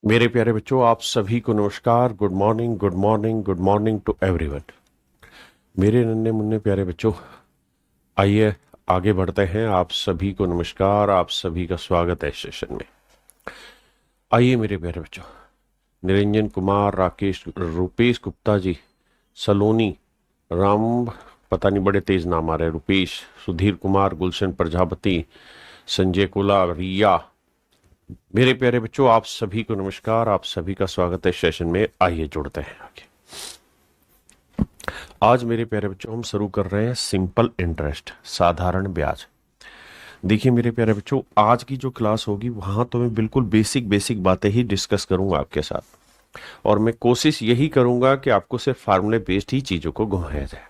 मेरे प्यारे बच्चों, आप सभी को नमस्कार। Good morning, good morning, good morning to everyone. मेरे नन्हे मुन्ने प्यारे बच्चों, आइए आगे बढ़ते हैं। आप सभी को नमस्कार, आप सभी का स्वागत है इस सेशन में। आइए मेरे प्यारे बच्चों, निरंजन कुमार, राकेश, रुपेश गुप्ता जी, सलोनी, राम, पता नहीं बड़े तेज नाम आ रहे, रुपेश, सुधीर कुमार, गुलशन प्रजापति, संजय कोला, रिया। मेरे प्यारे बच्चों, आप सभी को नमस्कार, आप सभी का स्वागत है इस सेशन में। आइए जुड़ते हैं आगे। आज मेरे प्यारे बच्चों हम शुरू कर रहे हैं सिंपल इंटरेस्ट, साधारण ब्याज। देखिए मेरे प्यारे बच्चों, आज की जो क्लास होगी वहां तो मैं बिल्कुल बेसिक बेसिक बातें ही डिस्कस करूंगा आपके साथ, और मैं कोशिश यही करूंगा कि आपको सिर्फ फार्मूले बेस्ड ही चीजों को घुमाया जाए।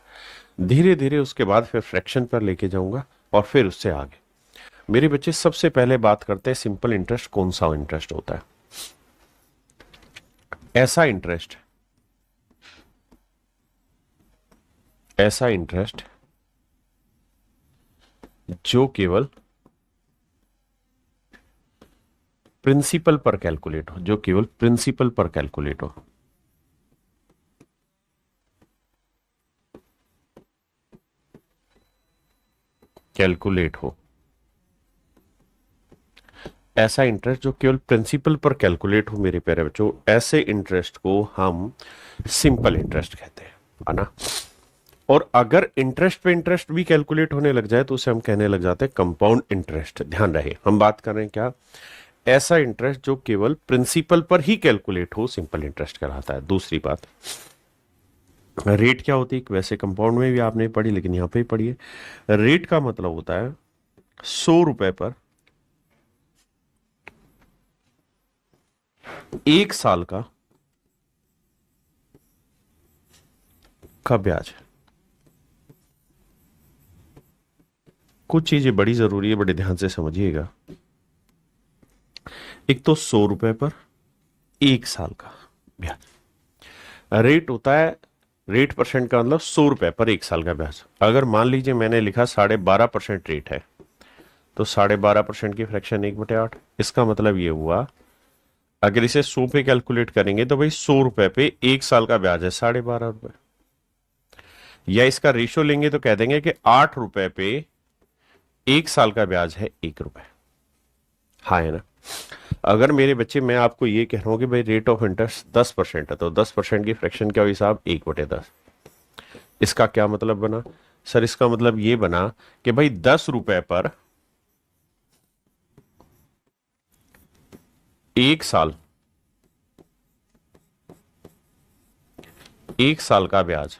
धीरे धीरे उसके बाद फिर फ्रैक्शन पर लेके जाऊंगा और फिर उससे आगे। मेरे बच्चे, सबसे पहले बात करते हैं सिंपल इंटरेस्ट कौन सा इंटरेस्ट होता है। ऐसा इंटरेस्ट जो केवल प्रिंसिपल पर कैलकुलेट हो, जो केवल प्रिंसिपल पर कैलकुलेट हो। ऐसा इंटरेस्ट जो केवल प्रिंसिपल पर कैलकुलेट हो मेरे प्यारे बच्चों, ऐसे इंटरेस्ट को हम सिंपल इंटरेस्ट कहते हैं, है ना। और अगर इंटरेस्ट पे इंटरेस्ट भी कैलकुलेट होने लग जाए तो उसे हम कहने लग जाते हैं कंपाउंड इंटरेस्ट। ध्यान रहे, हम बात कर रहे हैं क्या, ऐसा इंटरेस्ट जो केवल प्रिंसिपल पर ही कैलकुलेट हो, सिंपल इंटरेस्ट कहलाता है। दूसरी बात, रेट क्या होती है, वैसे कंपाउंड में भी आपने पढ़ी लेकिन यहां पे ही पढ़िए। रेट का मतलब होता है 100 रुपए पर 1 साल का ब्याज। कुछ चीजें बड़ी जरूरी है, बड़े ध्यान से समझिएगा। एक तो 100 रुपए पर 1 साल का ब्याज। रेट होता है, रेट परसेंट का मतलब 100 रुपए पर 1 साल का ब्याज। अगर मान लीजिए मैंने लिखा 12.5% रेट है, तो 12.5% की फ्रैक्शन 1/8। इसका मतलब ये हुआ, अगर इसे 100 पे कैलकुलेट करेंगे तो भाई 100 रुपए पे 1 साल का ब्याज है 12.5 रुपए। या इसका रेशियो लेंगे तो कह देंगे कि 8 रुपए पे 1 साल का ब्याज है 1 रुपए। हाँ है ना। अगर मेरे बच्चे, मैं आपको ये कह रहा हूं कि भाई रेट ऑफ इंटरेस्ट 10% है, तो 10% की फ्रैक्शन क्या हुई साहब, 1/10। इसका क्या मतलब बना सर, इसका मतलब ये बना कि भाई 10 रुपए पर 1 साल, 1 साल का ब्याज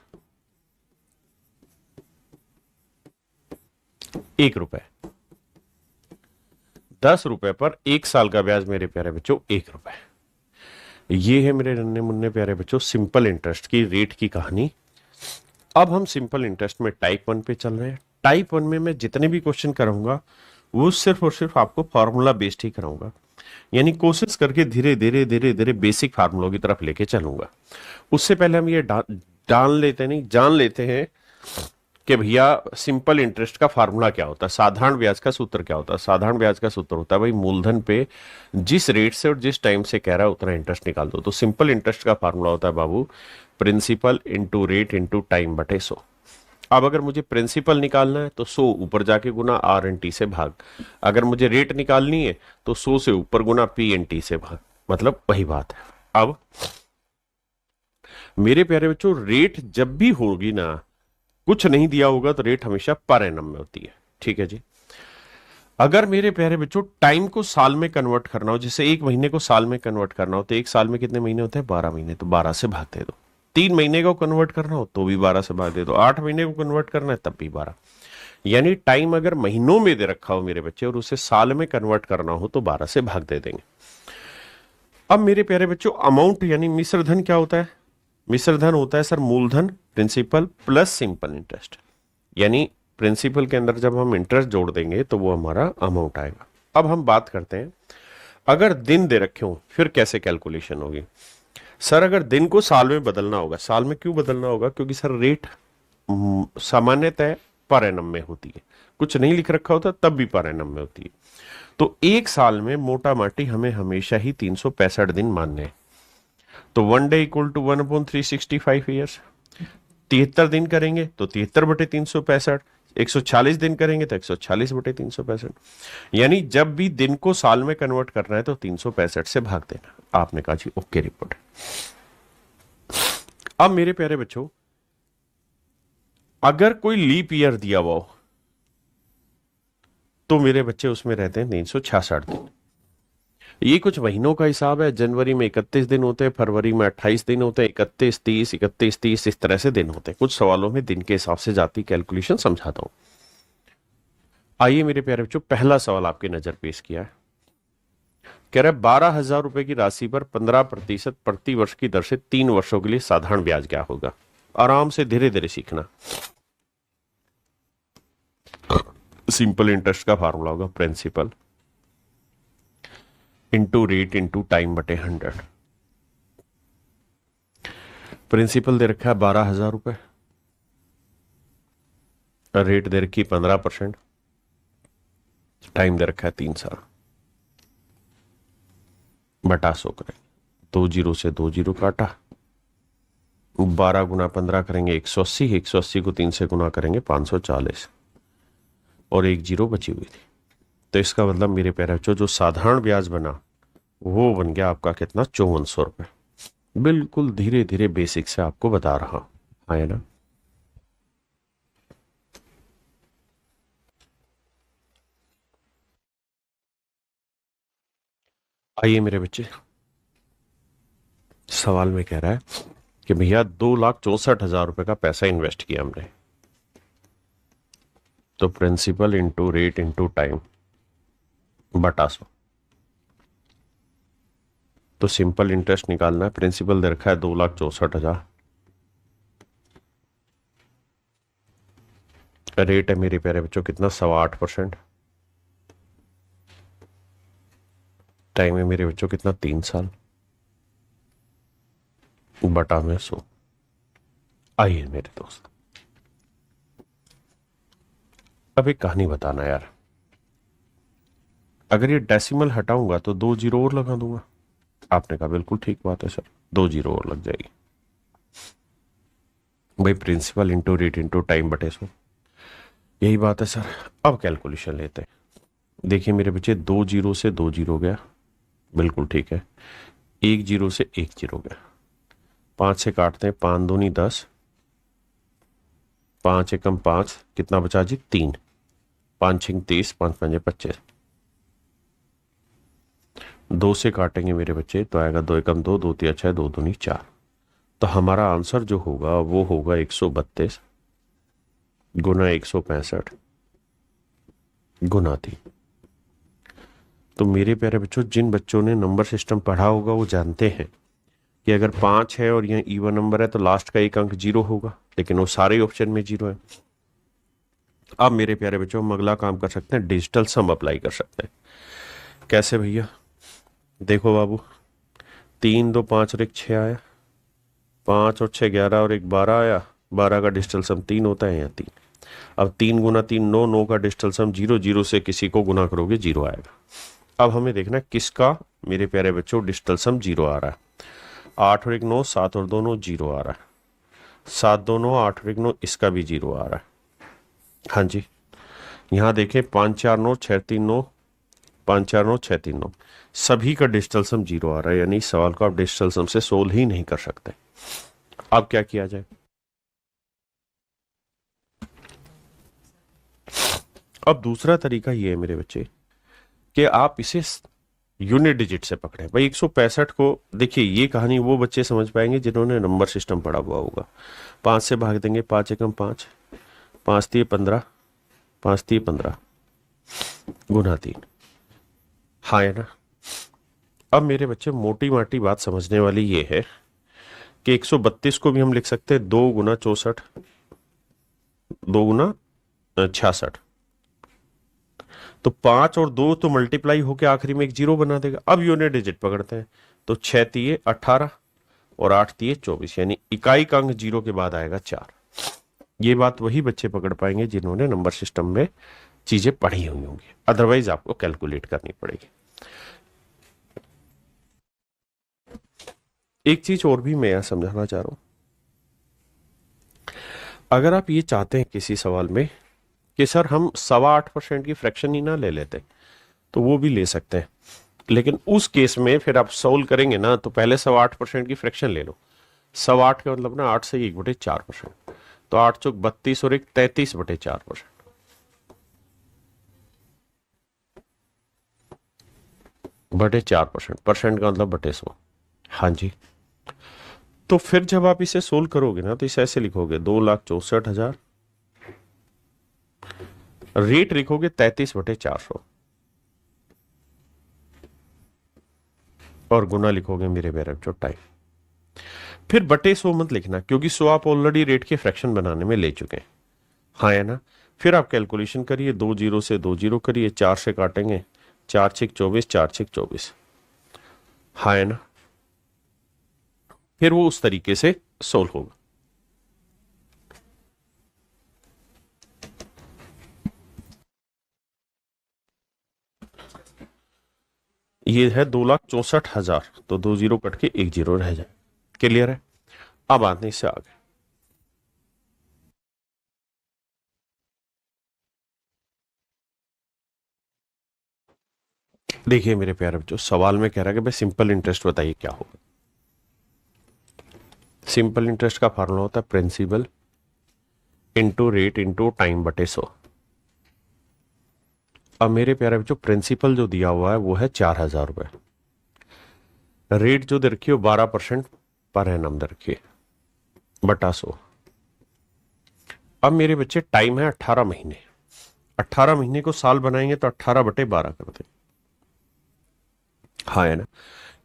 1 रुपए। 10 रुपए पर 1 साल का ब्याज मेरे प्यारे बच्चों 1 रुपए। ये है मेरे नन्हे मुन्ने प्यारे बच्चों सिंपल इंटरेस्ट की रेट की कहानी। अब हम सिंपल इंटरेस्ट में टाइप 1 पे चल रहे हैं। टाइप 1 में मैं जितने भी क्वेश्चन कराऊंगा वो सिर्फ और सिर्फ आपको फॉर्मूला बेस्ड ही कराऊंगा, यानी कोशिश करके धीरे धीरे धीरे धीरे बेसिक फार्मूलों की तरफ लेके चलूंगा। उससे पहले हम ये डाल लेते नहीं, जान लेते हैं कि भैया सिंपल इंटरेस्ट का फार्मूला क्या होता है, साधारण ब्याज का सूत्र क्या होता है। साधारण ब्याज का सूत्र होता है भाई, मूलधन पे जिस रेट से और जिस टाइम से कह रहा है उतना इंटरेस्ट निकाल दो। तो सिंपल इंटरेस्ट का फार्मूला होता है बाबू, principal into rate into time बटे 100। अब अगर मुझे प्रिंसिपल निकालना है तो 100 ऊपर जाके गुना आर एन टी से भाग। अगर मुझे रेट निकालनी है तो 100 से ऊपर गुना पी एन टी से भाग। मतलब वही बात है। अब मेरे प्यारे बच्चों, रेट जब भी होगी ना, कुछ नहीं दिया होगा तो रेट हमेशा पर एनम में होती है, ठीक है जी। अगर मेरे प्यारे बच्चों टाइम को साल में कन्वर्ट करना हो, जैसे 1 महीने को साल में कन्वर्ट करना हो, तो 1 साल में कितने महीने होते हैं, 12 महीने, तो 12 से भाग दे दो। 3 महीने को कन्वर्ट करना हो तो भी 12 से भाग दे दो। 8 महीने को कन्वर्ट करना है तब भी 12। यानी टाइम अगर महीनों में दे रखा हो मेरे बच्चे और उसे साल में कन्वर्ट करना हो तो 12 से भाग दे देंगे। अब मेरे प्यारे बच्चों, अमाउंट यानी मिश्र धन क्या होता है, मिश्र धन होता है सर मूलधन, प्रिंसिपल प्लस सिंपल इंटरेस्ट। यानी प्रिंसिपल के अंदर जब हम इंटरेस्ट जोड़ देंगे तो वो हमारा अमाउंट आएगा। अब हम बात करते हैं, अगर दिन दे रखे हो फिर कैसे कैलकुलेशन होगी। सर अगर दिन को साल में बदलना होगा, साल में क्यों बदलना होगा, क्योंकि सर रेट सामान्यतः पर एनम में होती है, कुछ नहीं लिख रखा होता तब भी पर एनम में होती है। तो एक साल में मोटा माटी हमें हमेशा ही 365 दिन मानने हैं। तो 1 डे इक्वल टू 1/365 ईयर्स। 73 दिन करेंगे तो 73/365। 140 दिन करेंगे तो 140/365। यानी जब भी दिन को साल में कन्वर्ट करना है तो 365 से भाग देना। आपने कहा जी ओके रिपोर्ट। अब मेरे प्यारे बच्चों, अगर कोई लीप ईयर दिया हुआ हो तो मेरे बच्चे उसमें रहते हैं 366 दिन। ये कुछ महीनों का हिसाब है। जनवरी में 31 दिन होते हैं, फरवरी में 28 दिन होते हैं, 31 30 31 30 इस तरह से दिन होते हैं। कुछ सवालों में दिन के हिसाब से जाती कैलकुलेशन समझाता हूं। आइए मेरे प्यारे बच्चों, पहला सवाल आपकी नजर पेश किया है। कह रहा है 12,000 रुपए की राशि पर 15% प्रति वर्ष की दर से 3 वर्षों के लिए साधारण ब्याज क्या होगा। आराम से धीरे धीरे सीखना। सिंपल इंटरेस्ट का फार्मूला होगा principal into rate into time बटे 100। प्रिंसिपल दे रखा है 12,000 रुपए, रेट दे रखी 15%, टाइम दे रखा है 3 साल, बटा 100 करेंगे। 2 जीरो से 2 जीरो काटा, 12 गुना 15 करेंगे 180, 180 को 3 से गुना करेंगे 540, और 1 जीरो बची हुई थी। तो इसका मतलब मेरे प्यारे बच्चों, जो साधारण ब्याज बना वो बन गया आपका कितना, 5400 रुपए। बिल्कुल धीरे धीरे बेसिक से आपको बता रहा हूं, है ना। आइए मेरे बच्चे, सवाल में कह रहा है कि भैया 2,64,000 रुपए का पैसा इन्वेस्ट किया हमने। तो principal into rate into time बटा 100। तो सिंपल इंटरेस्ट निकालना है। प्रिंसिपल दे रखा है 2,64,000, रेट है मेरे प्यारे बच्चों कितना, 8.25%। टाइम है मेरे बच्चों कितना, 3 साल, बटा में 100। आइए मेरे दोस्त, अब एक कहानी बताना यार। अगर ये डेसिमल हटाऊंगा तो 2 जीरो और लगा दूंगा। आपने कहा बिल्कुल ठीक बात है सर, 2 जीरो और लग जाएगी। भाई principal into rate into time बटे 100, यही बात है सर। अब कैलकुलेशन लेते हैं। देखिए मेरे बच्चे, 2 जीरो से 2 जीरो गया, बिल्कुल ठीक है। 1 जीरो से 1 जीरो गया, 5 से काटते हैं, 5 दूनी 10, 5 एकम 5, कितना बचा जी, 3, 5 छिंग 30, 5 पंजे 25। 2 से काटेंगे मेरे बच्चे तो आएगा 2 एकम 2, 2 तिया 6, 2 दूनी 4। तो हमारा आंसर जो होगा वो होगा 132 गुना 165 गुना 3। तो मेरे प्यारे बच्चों, जिन बच्चों ने नंबर सिस्टम पढ़ा होगा वो जानते हैं कि अगर 5 है और यह इवन नंबर है तो लास्ट का एक अंक 0 होगा, लेकिन वो सारे ऑप्शन में 0 है। अब मेरे प्यारे बच्चों, हम अगला काम कर सकते हैं, डिजिटल सम अप्लाई कर सकते हैं। कैसे भैया, देखो बाबू, 3 2 5 और 1 6 आया, 5 और 6 11 और 1 12 आया। 12 का डिजिटल सम 3 होता है, या 3। अब 3 गुना 3 9, 9 का डिजिटल सम 0, 0 से किसी को गुना करोगे 0 आएगा। अब हमें देखना है किसका मेरे प्यारे बच्चों डिजिटल सम 0 आ रहा है। 8 और 1 9, 7 और 2 9, 0 आ रहा है। 7 2 9, 8 और 1 9, इसका भी 0 आ रहा है। हाँ जी, यहाँ देखें 5 4 9 6 3 9, 5 4 9 6 3 9, सभी का डिजिटल सम 0 आ रहा है। यानी सवाल को आप डिजिटल सम से सोल्व ही नहीं कर सकते। अब क्या किया जाए? अब दूसरा तरीका ये है मेरे बच्चे कि आप इसे यूनिट डिजिट से पकड़े। भाई 165 को देखिए, ये कहानी वो बच्चे समझ पाएंगे जिन्होंने नंबर सिस्टम पढ़ा हुआ होगा। 5 से भाग देंगे, 5 एकम 5, 5 3 15, 5 3 15 गुना 3। हाँ है ना। अब मेरे बच्चे, मोटी माटी बात समझने वाली ये है कि 132 को भी हम लिख सकते हैं 2 गुना 64, 2 गुना 66। तो 5 और 2 तो मल्टीप्लाई होके आखिरी में एक 0 बना देगा। अब यूनिट डिजिट पकड़ते हैं, तो 6 तिये 18 और 8 तिये 24, यानी इकाई का अंक 0 के बाद आएगा 4। ये बात वही बच्चे पकड़ पाएंगे जिन्होंने नंबर सिस्टम में चीजें पढ़ी हुई होंगी, अदरवाइज आपको कैलकुलेट करनी पड़ेगी। एक चीज और भी मैं यहां समझाना चाह रहा हूं, अगर आप ये चाहते हैं किसी सवाल में कि सर हम 8.25% की फ्रैक्शन ही ना ले लेते, तो वो भी ले सकते हैं, लेकिन उस केस में फिर आप सोल्व करेंगे ना तो पहले 8.25% की फ्रैक्शन ले लो। 8.25 का मतलब ना 8 से 1/4%, तो 8 चौक 32 और 1 33/4%। बटे 4%, परसेंट का मतलब बटे 100। हाँ जी, तो फिर जब आप इसे सोल्व करोगे ना तो इसे ऐसे लिखोगे 2,64,000, रेट लिखोगे 33/400 और गुना लिखोगे मेरे प्यारे बच्चों टाइम। फिर बटे 100 मत लिखना, क्योंकि 100 आप ऑलरेडी रेट के फ्रैक्शन बनाने में ले चुके हैं। हाँ है ना। फिर आप कैलकुलेशन करिए, 2 जीरो से 2 जीरो करिए, 4 से काटेंगे, 4 6 24, 4 6 24। हाँ है ना। फिर वो उस तरीके से सोल्व होगा। ये है 2,64,000, तो 2 जीरो कट के 1 जीरो रह जाए। क्लियर है। अब आते इससे आगे। देखिए मेरे प्यारे बच्चों, सवाल में कह रहा है कि भाई सिंपल इंटरेस्ट बताइए क्या होगा। सिंपल इंटरेस्ट का फॉर्मूला होता है principal into rate into time बटे 100। अब मेरे प्यारे बच्चों, प्रिंसिपल जो दिया हुआ है वो है 4,000 रुपए, रेट जो दे रखी है 12% पर एनम दे रखी है, बटा 100। अब मेरे बच्चे टाइम है 18 महीने, 18 महीने को साल बनाएंगे तो 18/12 कर दें। हाँ है ना,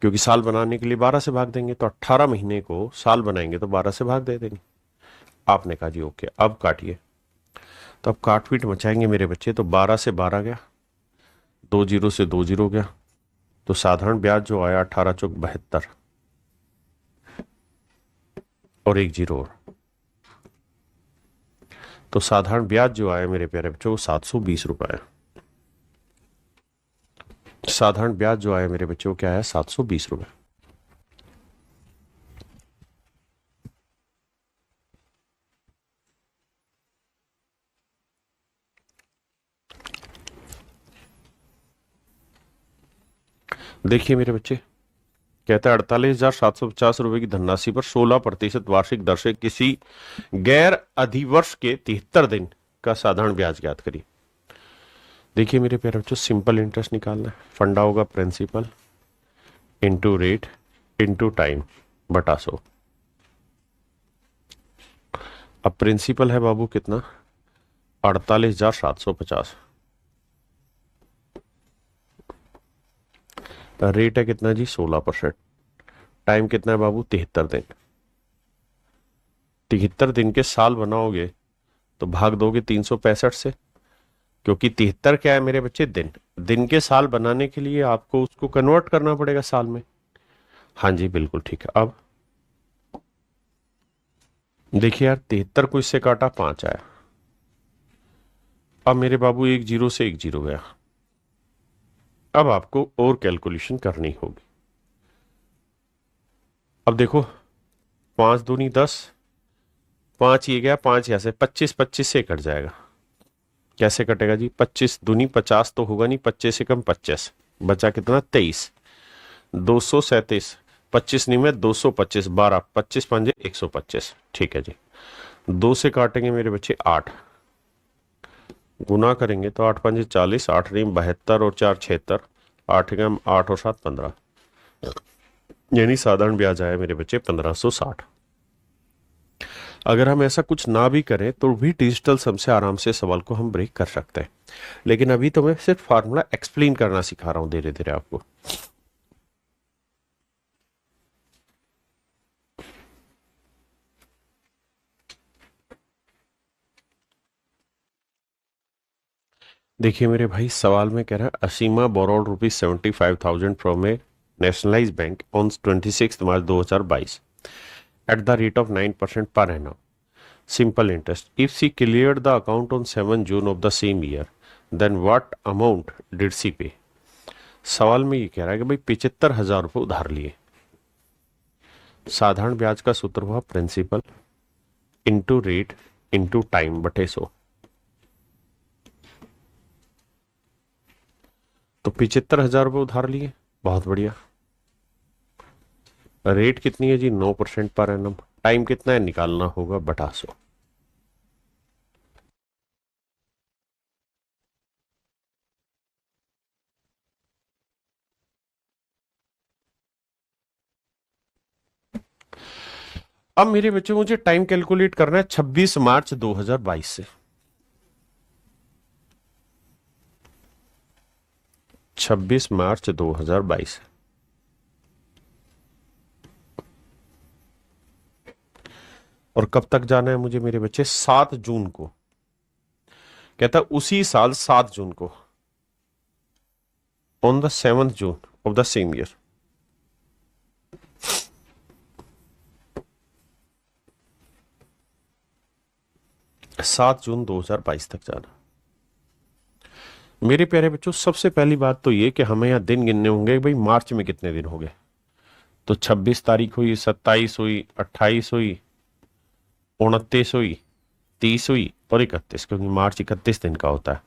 क्योंकि साल बनाने के लिए 12 से भाग देंगे, तो 18 महीने को साल बनाएंगे तो 12 से भाग दे देंगे। आपने कहा जी ओके, अब काटिए। तो अब काट पीट मचाएंगे मेरे बच्चे, तो 12 से 12 गया, 2 जीरो से 2 जीरो गया, तो साधारण ब्याज जो आया 18 चौक 72 और 1 जीरो और, तो साधारण ब्याज जो आया मेरे प्यारे बच्चों 720 रुपए। साधारण ब्याज जो आया मेरे बच्चों क्या है 720 रुपए। देखिए मेरे बच्चे, कहता है 48,750 रुपए की धनराशि पर 16% वार्षिक दर से किसी गैर अधिवर्ष के 73 दिन का साधारण ब्याज ज्ञात करिए। देखिए मेरे प्यारे बच्चों, सिंपल इंटरेस्ट निकालना है, फंडा होगा principal into rate into time बटा 100। अब प्रिंसिपल है बाबू कितना, 48,750, रेट है कितना जी 16%, टाइम कितना है बाबू 73 दिन। 73 दिन के साल बनाओगे तो भाग दोगे 365 से, क्योंकि 73 क्या है मेरे बच्चे दिन, दिन के साल बनाने के लिए आपको उसको कन्वर्ट करना पड़ेगा साल में। हाँ जी बिल्कुल ठीक है। अब देखिए यार, 73 को इससे काटा 5 आया, अब मेरे बाबू 1 जीरो से 1 जीरो गया। अब आपको और कैलकुलेशन करनी होगी। अब देखो, 5 दूनी 10, 5 ये गया, 5 यहां से 25, 25 से कट जाएगा। कैसे कटेगा जी, 25 दूनी 50 तो होगा नहीं, 25 से कम 25, बचा कितना 23, 237, 25 नहीं में 225, 12, 25 पंजे 125। ठीक है जी, 2 से काटेंगे मेरे बच्चे 8, गुना करेंगे तो 8 पंजे 40, 8 नहीं 72 और 4 76, 8 गम 8 और 7 15, यानी साधारण ब्याज आया मेरे बच्चे 1560। अगर हम ऐसा कुछ ना भी करें तो भी डिजिटल सम से आराम से सवाल को हम ब्रेक कर सकते हैं, लेकिन अभी तो मैं सिर्फ फार्मूला एक्सप्लेन करना सिखा रहा हूं धीरे धीरे आपको। देखिए मेरे भाई, सवाल में कह रहा है Asima borrowed ₹75,000 from a nationalise bank on 26 March 2022 at the rate of 9% per annum. Simple interest. If she cleared the account on 7 June of the same year, then what amount did she pay. सवाल में ये कह रहा है कि भाई 75,000 रुपये उधार लिए, साधारण ब्याज का सूत्र हुआ principal into rate into time बटे 100। तो 75,000 रुपये उधार लिए, बहुत बढ़िया। रेट कितनी है जी 9% पर एनम, टाइम कितना है निकालना होगा बटा 100। अब मेरे बच्चों मुझे टाइम कैलकुलेट करना है 26 मार्च 2022 से। 26 मार्च 2022 और कब तक जाना है मुझे मेरे बच्चे 7 जून को। कहता उसी साल 7 जून को, on the 7th June of the same year. सात जून 2022 तक जाना। मेरे प्यारे बच्चों सबसे पहली बात तो ये कि हमें यहां दिन गिनने होंगे भाई मार्च में कितने दिन हो गए। तो 26 तारीख हुई, 27 हुई, 28 हुई, 29 हुई, 30 हुई और 31, क्योंकि मार्च 31 दिन का होता है।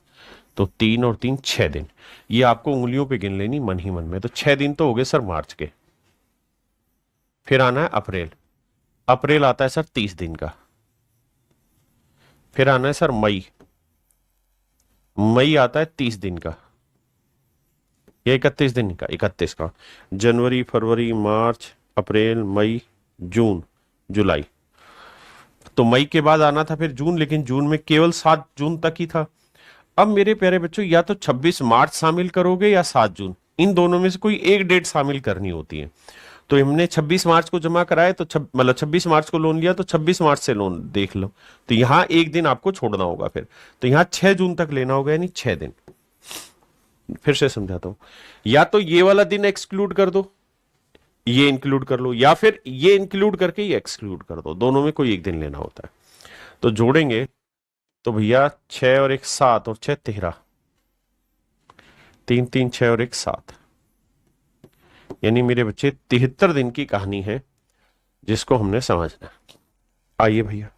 तो 3 और 3 6 दिन, ये आपको उंगलियों पे गिन लेनी मन ही मन में। तो 6 दिन तो हो गए सर मार्च के। फिर आना है अप्रैल, अप्रैल आता है सर 30 दिन का। फिर आना है सर मई, मई आता है 30 दिन का। ये 31 दिन का, 31 का। जनवरी, फरवरी, मार्च, अप्रैल, मई, जून, जुलाई। तो मई के बाद आना था फिर जून, लेकिन जून में केवल 7 जून तक ही था। अब मेरे प्यारे बच्चों या तो 26 मार्च शामिल करोगे या 7 जून, इन दोनों में से कोई एक डेट शामिल करनी होती है। तो हमने 26 मार्च को जमा कराए, तो मतलब 26 मार्च को लोन लिया, तो 26 मार्च से लोन देख लो। तो यहां एक दिन आपको छोड़ना होगा फिर, तो यहां 6 जून तक लेना होगा, यानी 6 दिन। फिर से समझाता हूं, या तो ये वाला दिन एक्सक्लूड कर दो, ये इंक्लूड कर लो, या फिर ये इंक्लूड करके ये एक्सक्लूड कर दो, दोनों में कोई एक दिन लेना होता है। तो जोड़ेंगे तो भैया 6 और 1 7 और 6 13, 3 3 6 और 1 7, यानी मेरे बच्चे 73 दिन की कहानी है जिसको हमने समझना है। आइए भैया,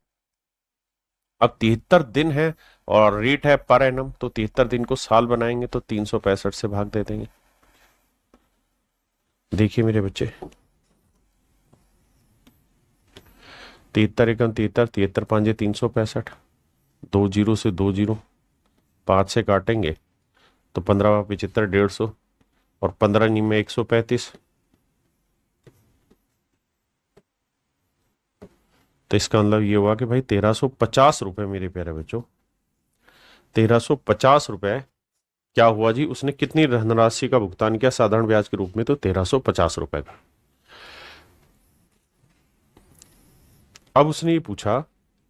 अब 73 दिन है और रेट है पर एनम, तो 73 दिन को साल बनाएंगे तो 365 से भाग दे देंगे। देखिए मेरे बच्चे, 73 एकम 73, 73 पांजे 365, 2 जीरो से 2 जीरो, 5 से काटेंगे तो 15 75 150 और 15 नी में 135। तो इसका मतलब ये हुआ कि भाई 1350 रुपए मेरे प्यारे बच्चों, 1350 रुपए क्या हुआ जी, उसने कितनी धनराशि का भुगतान किया साधारण ब्याज के रूप में, तो 1350 रुपए का। अब उसने ये पूछा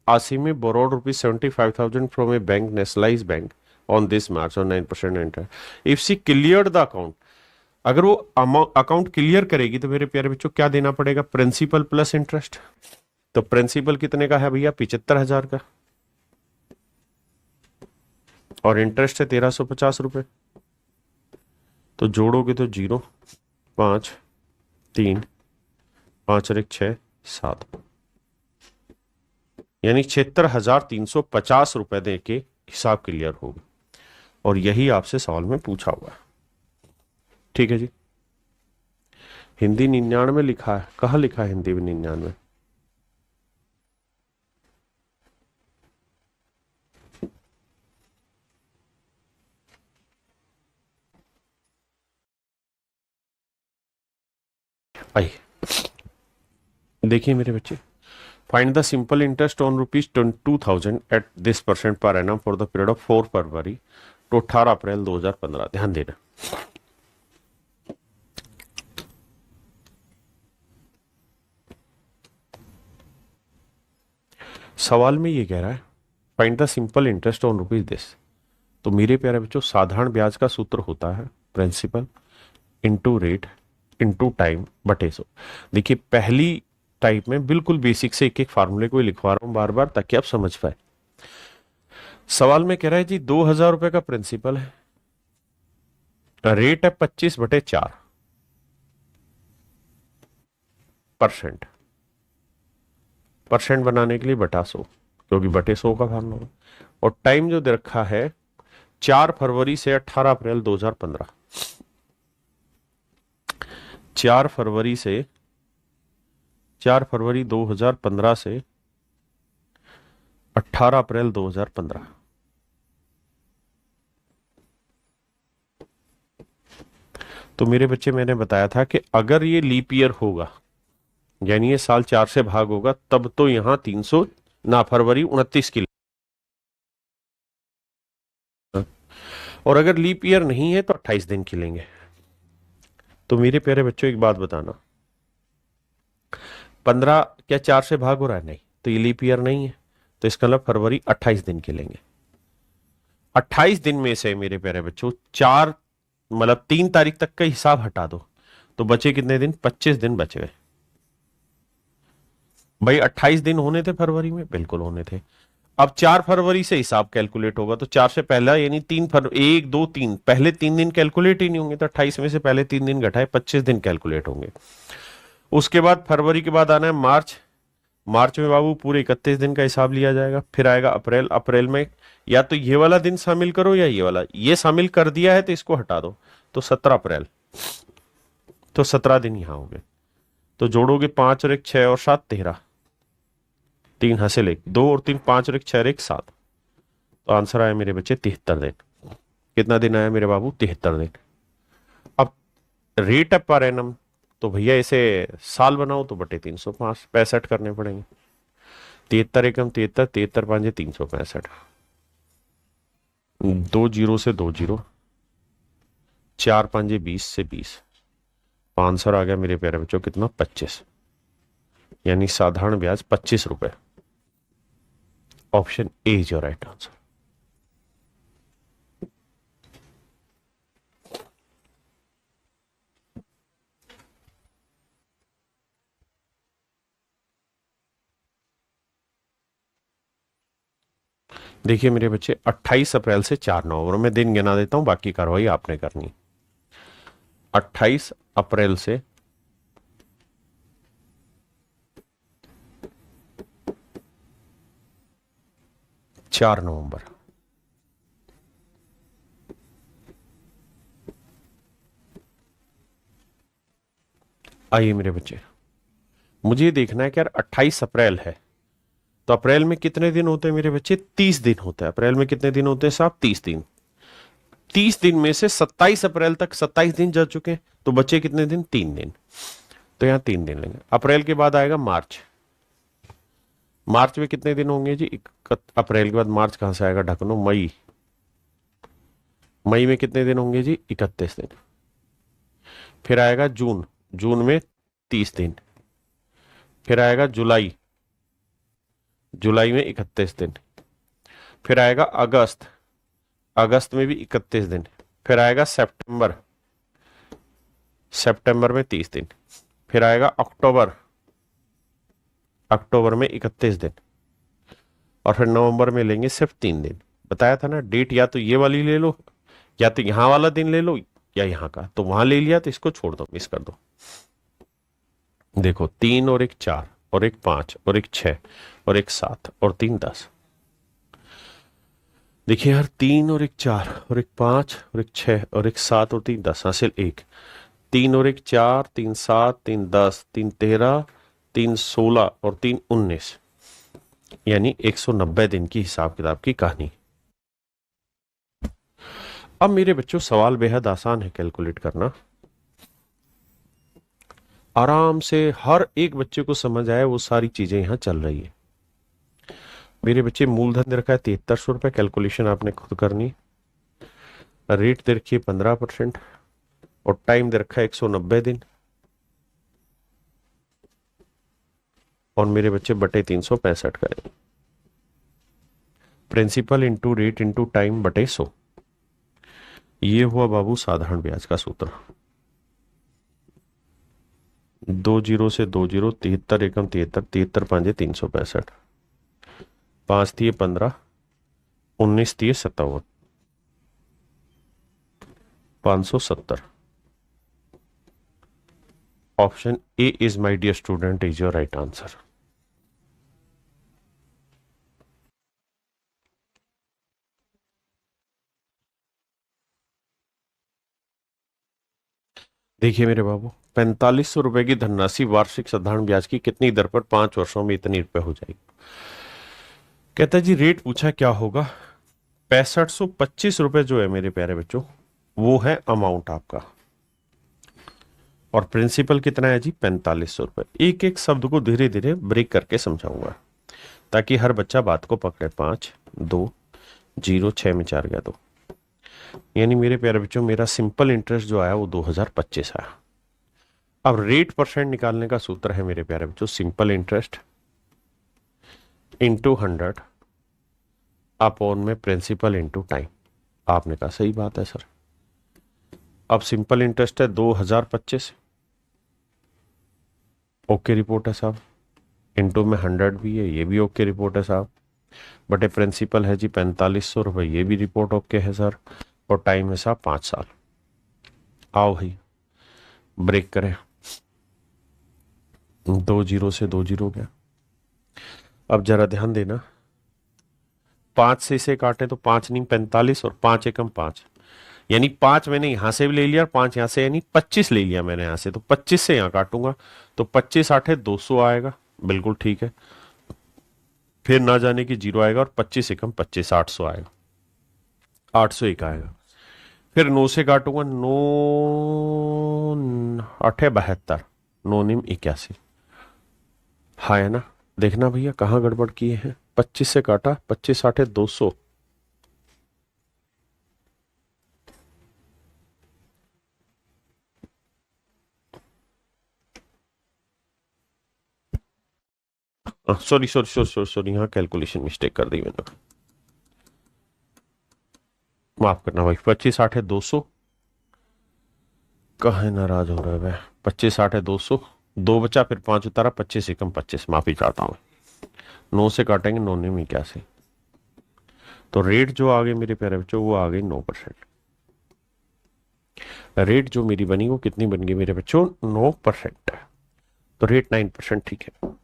Asim borrowed ₹75,000 from a bank nationalise bank on this March और 9% interest, if she cleared the account. अगर वो अकाउंट क्लियर करेगी तो मेरे प्यारे बच्चों क्या देना पड़ेगा, प्रिंसिपल प्लस इंटरेस्ट। तो प्रिंसिपल कितने का है भैया 75,000 का, और इंटरेस्ट है 1350 रुपए। तो जोड़ोगे तो 0 5 3 5 और 1 6 7, यानी 76,350 रुपए दे के हिसाब क्लियर होगा। और यही आपसे सवाल में पूछा हुआ है। ठीक है जी, हिंदी 99 लिखा है, कहां लिखा है हिंदी में 99? आइए देखिए मेरे बच्चे, find the simple interest on ₹22,000 at this % per annum for the period of 4 February to 18 April 2015। ध्यान देना, सवाल में ये कह रहा है find the simple interest on rupees this. तो मेरे प्यारे बच्चों साधारण ब्याज का सूत्र होता है principal into rate into time बटे 100। देखिए पहली टाइप में बिल्कुल बेसिक से एक एक फार्मूले को लिखवा रहा हूं बार बार ताकि आप समझ पाए। सवाल में कह रहा है जी 2,000 रुपए का प्रिंसिपल है, रेट है 25/4%। परसेंट बनाने के लिए बटा 100, क्योंकि बटे 100 का फार्मूला होगा। और टाइम जो दे रखा है 4 फरवरी से 18 अप्रैल 2015। 4 फरवरी 2015 से 18 अप्रैल 2015। तो मेरे बच्चे, मैंने बताया था कि अगर ये लीप ईयर होगा, यानी ये साल 4 से भाग होगा, तब तो यहां 300 ना, फरवरी 29 की। और अगर लीप ईयर नहीं है तो 28 दिन की लेंगे। तो मेरे प्यारे बच्चों, एक बात बताना, 15 क्या 4 से भाग हो रहा है? नहीं, तो ये लीप ईयर नहीं है, तो इसका मतलब फरवरी 28 दिन की लेंगे। 28 दिन में से मेरे प्यारे बच्चों 4 मतलब 3 तारीख तक का हिसाब हटा दो, तो बचे कितने दिन? 25 दिन बच गए। भाई 28 दिन होने थे फरवरी में, बिल्कुल होने थे। अब 4 फरवरी से हिसाब कैलकुलेट होगा, तो 4 से पहला यानी 3 फरवरी, 1 2 3, पहले 3 दिन कैलकुलेट ही नहीं होंगे, तो 28 में से पहले 3 दिन घटाए 25 दिन कैलकुलेट होंगे। उसके बाद फरवरी के बाद आना है मार्च। मार्च में बाबू पूरे 31 दिन का हिसाब लिया जाएगा। फिर आएगा अप्रैल। अप्रैल में या तो ये वाला दिन शामिल करो या ये वाला, ये शामिल कर दिया है तो इसको हटा दो, तो 17 अप्रैल। तो 17 दिन यहां हो गए। तो जोड़ोगे 5 और 1 6 और 7 13, 3 हासिल 1 2 और 3 5 और 1 6 और 1 7। तो आंसर आया मेरे बच्चे 73 दिन। कितना दिन आया मेरे बाबू? 73 दिन। अब रेट ऑफ पर एनम, तो भैया इसे साल बनाओ तो बटे 305 65 करने पड़ेंगे। 73 एकम 73, 73 पांजे 365, 2 जीरो से 2 जीरो, 4 पांजे 20 से 20। आंसर आ गया मेरे प्यारे बच्चों कितना? 25। यानी साधारण ब्याज 25 रुपए। Option A is your right answer. देखिए मेरे बच्चे, 28 अप्रैल से 4 नवंबर में दिन गिना देता हूं, बाकी कार्रवाई आपने करनी। 28 अप्रैल से 4 नवंबर। आइए मेरे बच्चे, मुझे ये देखना है कि यार 28 अप्रैल है, तो अप्रैल में कितने दिन होते हैं मेरे बच्चे? 30 दिन होता है। अप्रैल में कितने दिन होते हैं साहब? 30 दिन। 30 दिन में से 27 अप्रैल तक 27 दिन जा चुके हैं, तो बचे कितने दिन? 3 दिन। तो यहां 3 दिन लेंगे। अप्रैल के बाद आएगा मार्च। मार्च में कितने दिन होंगे जी? अप्रैल के बाद मार्च कहां से आएगा? ढकनो, मई। मई में कितने दिन होंगे जी? 31 दिन। फिर आएगा जून। जून में 30 दिन। फिर आएगा जुलाई। जुलाई में 31 दिन। फिर आएगा अगस्त। अगस्त में भी 31 दिन। फिर आएगा सितंबर। सितंबर में 30 दिन। फिर आएगा अक्टूबर। अक्टूबर में 31 दिन। और फिर नवंबर में लेंगे सिर्फ 3 दिन। बताया था ना, डेट या तो ये वाली ले लो, या तो यहां वाला दिन ले लो, या यहां का। तो वहां ले लिया तो इसको छोड़ दो, मिस कर दो। देखो 3 और 1 4 और 1 5 और 1 6 और 1 7 और 3 10। देखिए यार, 3 और 1 4 और 1 5 और 1 6 और 1 7 और 3 10 हासिल 1। 3 और 1 4, 3 7, 3 10, 3 13, 3 16 और 3 19, यानी 190 दिन की हिसाब किताब की कहानी। अब मेरे बच्चों, सवाल बेहद आसान है कैलकुलेट करना। आराम से हर एक बच्चे को समझ आए वो सारी चीजें यहां चल रही है। मेरे बच्चे, मूलधन दे रखा है 7300 रुपए, कैलकुलेशन आपने खुद करनी। रेट दे रखी है 15% और टाइम दे रखा है 190 दिन। और मेरे बच्चे बटे 365 करें। Principal into rate into time बटे 100। ये हुआ बाबू साधारण ब्याज का सूत्र। 2 जीरो से 2 जीरो, 73 एकम 73, 73 पांजे 365, 5 दिए 15, 19 × 3 = 57, 570। Option A is my dear student is your right answer. देखिए मेरे बाबू, 4500 रुपए की धनराशि वार्षिक साधारण ब्याज की कितनी दर पर 5 वर्षों में इतनी रुपए हो जाएगी। कहता है जी रेट पूछा क्या होगा। 6525 रुपए जो है मेरे प्यारे बच्चों, वो है अमाउंट आपका, और प्रिंसिपल कितना है जी 4500 रुपए। एक एक शब्द को धीरे धीरे ब्रेक करके समझाऊंगा ताकि हर बच्चा बात को पकड़े। 5 2 0 6 में 4 गया 2, यानी मेरे प्यारे बच्चों मेरा सिंपल इंटरेस्ट जो आया वो 2025 आया। अब रेट परसेंट निकालने का सूत्र है मेरे प्यारे बच्चों, सिंपल इंटरेस्ट इंटू 100 अपॉन में प्रिंसिपल इंटू टाइम। आपने कहा सही बात है सर। अब सिंपल इंटरेस्ट है 2025, ओके रिपोर्ट है साहब, इंटू में 100 भी है, ये भी ओके रिपोर्ट है साहब, बटे प्रिंसिपल है जी 4500 रुपये, ये भी रिपोर्ट ओके है सर, और टाइम है साहब 5 साल। आओ भाई ब्रेक करें, 2 0 से 2 0 गया। अब जरा ध्यान देना, 5 से इसे काटे तो 5 नहीं 45, और 5 एकम 5, यानी 5 मैंने यहां से भी ले लिया, 5 यहां से, यानी 25 ले लिया मैंने यहां से, तो 25 से यहां काटूंगा तो 25 8 200 आएगा, बिल्कुल ठीक है। फिर ना जाने की 0 आएगा, और 25 एकम 25 800 आएगा, 801 आएगा। फिर 9 से काटूंगा, 9 8 72, 9 निम 81। हाँ है ना, देखना भैया कहाँ गड़बड़ किए हैं। 25 से काटा, 25 8 200, sorry sorry sorry sorry sorry, यहाँ कैलकुलेशन मिस्टेक कर दी मैंने, माफ करना भाई। 25 8 200, कहाँ नाराज हो रहा है भाई। 25 8 200, 2 बचा, फिर 5 उतारा, 25 एकम 25, माफी चाहता हूँ। 9 से काटेंगे, 9 निम 81, तो रेट जो आ गई मेरे प्यारे बच्चों वो आ गई 9%। रेट जो मेरी बनी वो कितनी बन गई मेरे बच्चों, 9%। तो रेट 9% ठीक है।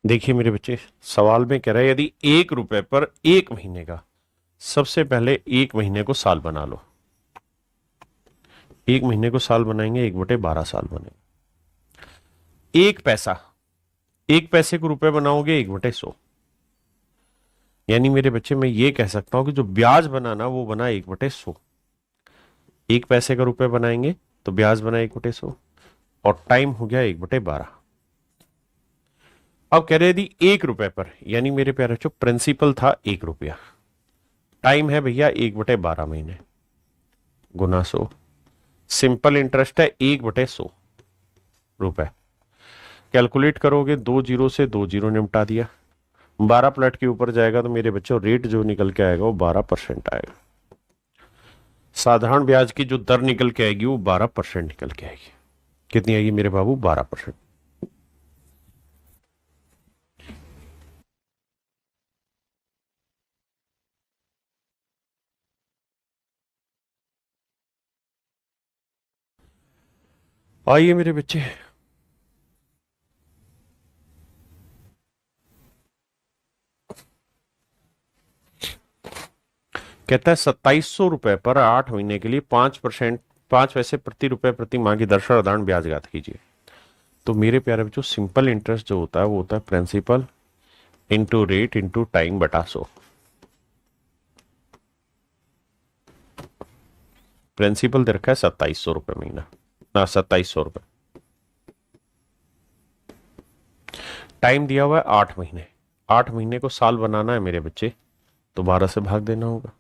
देखिए मेरे बच्चे, सवाल में कह रहा है यदि 1 रुपए पर 1 महीने का, सबसे पहले 1 महीने को साल बना लो। 1 महीने को साल बनाएंगे, 1/12 साल बनेगा। 1 पैसा, 1 पैसे को रुपए बनाओगे 1/100, यानी मेरे बच्चे मैं ये कह सकता हूं कि जो ब्याज बनाना वो बना 1/100। 1 पैसे का रुपए बनाएंगे तो ब्याज बना 1/100, और टाइम हो गया 1/12। अब कह रहे यदि 1 रुपए पर, यानी मेरे प्यारे बच्चों प्रिंसिपल था 1 रुपया, टाइम है भैया 1/12 महीने, गुना 100, सिंपल इंटरेस्ट है 1/100 रुपए। कैलकुलेट करोगे, 2 0 से 2 0 निपटा दिया, 12 प्लट के ऊपर जाएगा तो मेरे बच्चों रेट जो निकल के आएगा वो 12% आएगा। साधारण ब्याज की जो दर निकल के आएगी वो 12% निकल के आएगी। कितनी आएगी मेरे बाबू, 12%। आइए मेरे बच्चे, कहता है 2700 रुपए पर 8 महीने के लिए 5%, 5 पैसे प्रति रुपए प्रति माह की दर से साधारण ब्याज ज्ञात कीजिए। तो मेरे प्यारे बच्चों सिंपल इंटरेस्ट जो होता है वो होता है principal into rate into time बटा 100। प्रिंसिपल दे रखा है 2700 रुपए महीना, ना 2700 रुपए। टाइम दिया हुआ है 8 महीने, 8 महीने को साल बनाना है मेरे बच्चे, तो 12 से भाग देना होगा।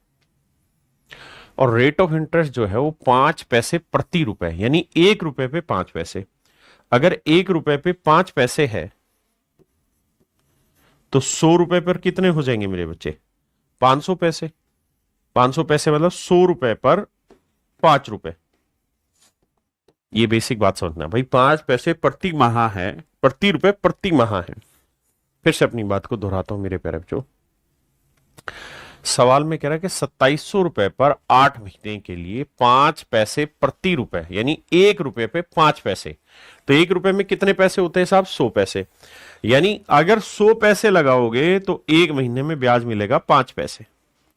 और रेट ऑफ इंटरेस्ट जो है वो 5 पैसे प्रति रुपए, यानी 1 रुपए पे 5 पैसे। अगर 1 रुपए पे 5 पैसे है तो 100 रुपए पर कितने हो जाएंगे मेरे बच्चे? 500 पैसे। 500 पैसे मतलब 100 रुपए पर 5 रुपए। ये बेसिक बात समझना भाई, 5 पैसे प्रति माह है, प्रति रुपए प्रति माह है। फिर से अपनी बात को दोहराता हूं मेरे प्यारे बच्चों। सवाल में कह रहा है कि 2700 रुपए पर 8 महीने के लिए 5 पैसे प्रति रुपए, यानी 1 रुपए पे 5 पैसे। तो 1 रुपए में कितने पैसे होते हैं साहब? 100 पैसे। यानी अगर 100 पैसे लगाओगे तो 1 महीने में ब्याज मिलेगा 5 पैसे।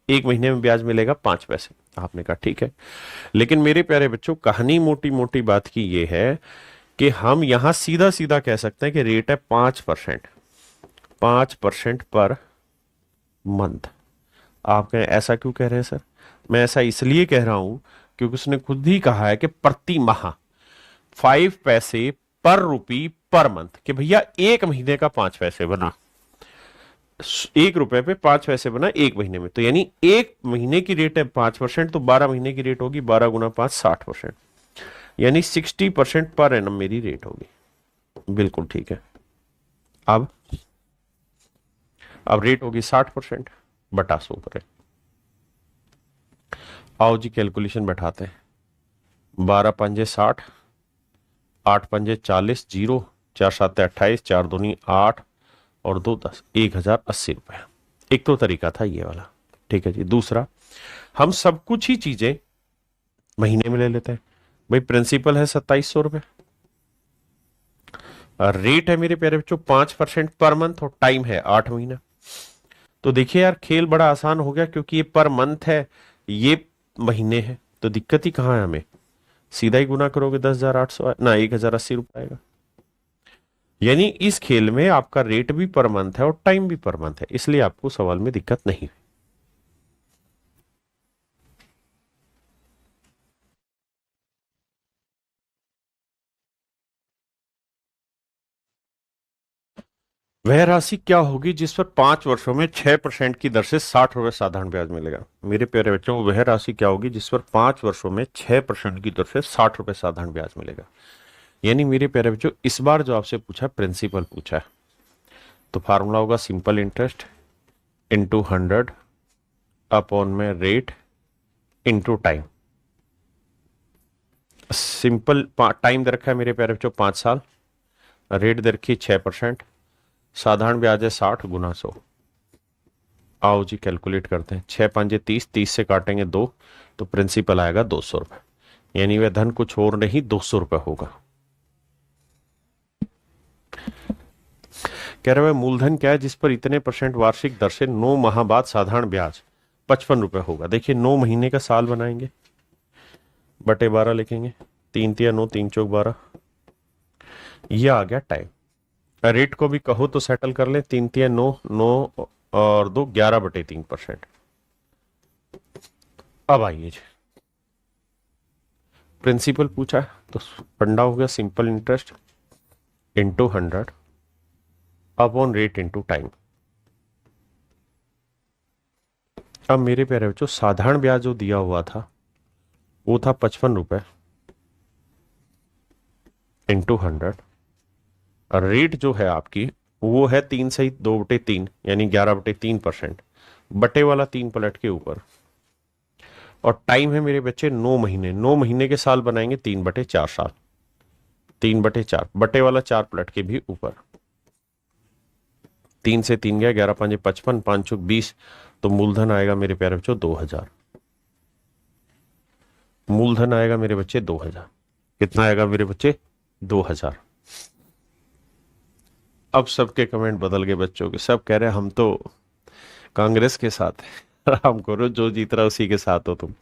1 महीने में ब्याज मिलेगा 5 पैसे। आपने कहा ठीक है, लेकिन मेरे प्यारे बच्चों कहानी मोटी मोटी बात की ये है कि हम यहां सीधा सीधा कह सकते हैं कि रेट है 5%। 5% पर मंथ। आप कहें ऐसा क्यों कह रहे हैं सर? मैं ऐसा इसलिए कह रहा हूं क्योंकि उसने खुद ही कहा है कि प्रति माह 5 पैसे पर रुपी पर मंथ, कि भैया 1 महीने का 5 पैसे बना, 1 रुपए पे 5 पैसे बना 1 महीने में। तो यानी 1 महीने की रेट है 5%, तो 12 महीने की रेट होगी 12 गुना 5 60%, यानी 60% पर एनम मेरी रेट होगी। बिल्कुल ठीक है। अब रेट होगी 60% बटा 100 करें। आओ जी कैलकुलेशन बैठाते हैं। 12 पंजे 60, 8 पंजे 40, 0, 4 7 28, 4 दूनी 8 और 2 10, 1080 रुपए। एक तो तरीका था ये वाला, ठीक है जी। दूसरा, हम सब कुछ ही चीजें महीने में ले लेते हैं। भाई प्रिंसिपल है 2700 रुपए, रेट है मेरे प्यारे बच्चों 5% पर मंथ और टाइम है 8 महीना। तो देखिए यार खेल बड़ा आसान हो गया, क्योंकि ये पर मंथ है, ये महीने है, तो दिक्कत ही कहां है हमें? सीधा ही गुना करोगे 10,800 ना 1080 रुपए आएगा। यानी इस खेल में आपका रेट भी पर मंथ है और टाइम भी पर मंथ है, इसलिए आपको सवाल में दिक्कत नहीं है। वह राशि क्या होगी जिस पर 5 वर्षों में 6% की दर से 60 रुपए साधारण ब्याज मिलेगा? मेरे प्यारे बच्चों, वह राशि क्या होगी जिस पर 5 वर्षों में 6% की दर से 60 रुपए साधारण ब्याज मिलेगा? यानी मेरे प्यारे बच्चों इस बार जो आपसे पूछा प्रिंसिपल पूछा है, तो फार्मूला होगा सिंपल इंटरेस्ट इंटू 100 अपॉन में rate into time. Simple time दे रखा है मेरे प्यारे बच्चों 5 साल, रेट दे रखी 6%, साधारण ब्याज है 60 गुना 100। आओ जी कैलकुलेट करते हैं। 6 पंजे 30, 30 से काटेंगे 2, तो प्रिंसिपल आएगा 200 रुपए। यानी वह धन कुछ और नहीं 200 रुपए होगा। कह रहे हैं मूलधन क्या है जिस पर इतने % वार्षिक दर से 9 माह बाद साधारण ब्याज 55 रुपए होगा? देखिए 9 महीने का साल बनाएंगे, बटे 12 लिखेंगे, 3 तिया 9, 3 चौक 12, यह आ गया टाइम। रेट को भी कहो तो सेटल कर ले, 3 तिया 9, 9 और 2 11/3%। अब आइए जी प्रिंसिपल पूछा है, तो फंडा हो गया simple interest into 100 upon rate into time. अब मेरे प्यारे बच्चों साधारण ब्याज जो दिया हुआ था वो था 55 रुपए इंटू 100, और रेट जो है आपकी वो है 3 सही 2/3, यानी 11/3%, बटे वाला 3 पलट के ऊपर, और टाइम है मेरे बच्चे 9 महीने। 9 महीने के साल बनाएंगे 3/4 साल, 3/4, बटे वाला 4 पलट के भी ऊपर, 3 से 3 गया, 11 5 55, 5 चौक 20, तो मूलधन आएगा मेरे प्यारे बच्चों 2000। मूलधन आएगा मेरे बच्चे 2000। कितना आएगा मेरे बच्चे? 2000। अब सबके कमेंट बदल गए बच्चों के, सब कह रहे हैं हम तो कांग्रेस के साथ है। आराम करो, जो जीत रहा उसी के साथ हो तुम।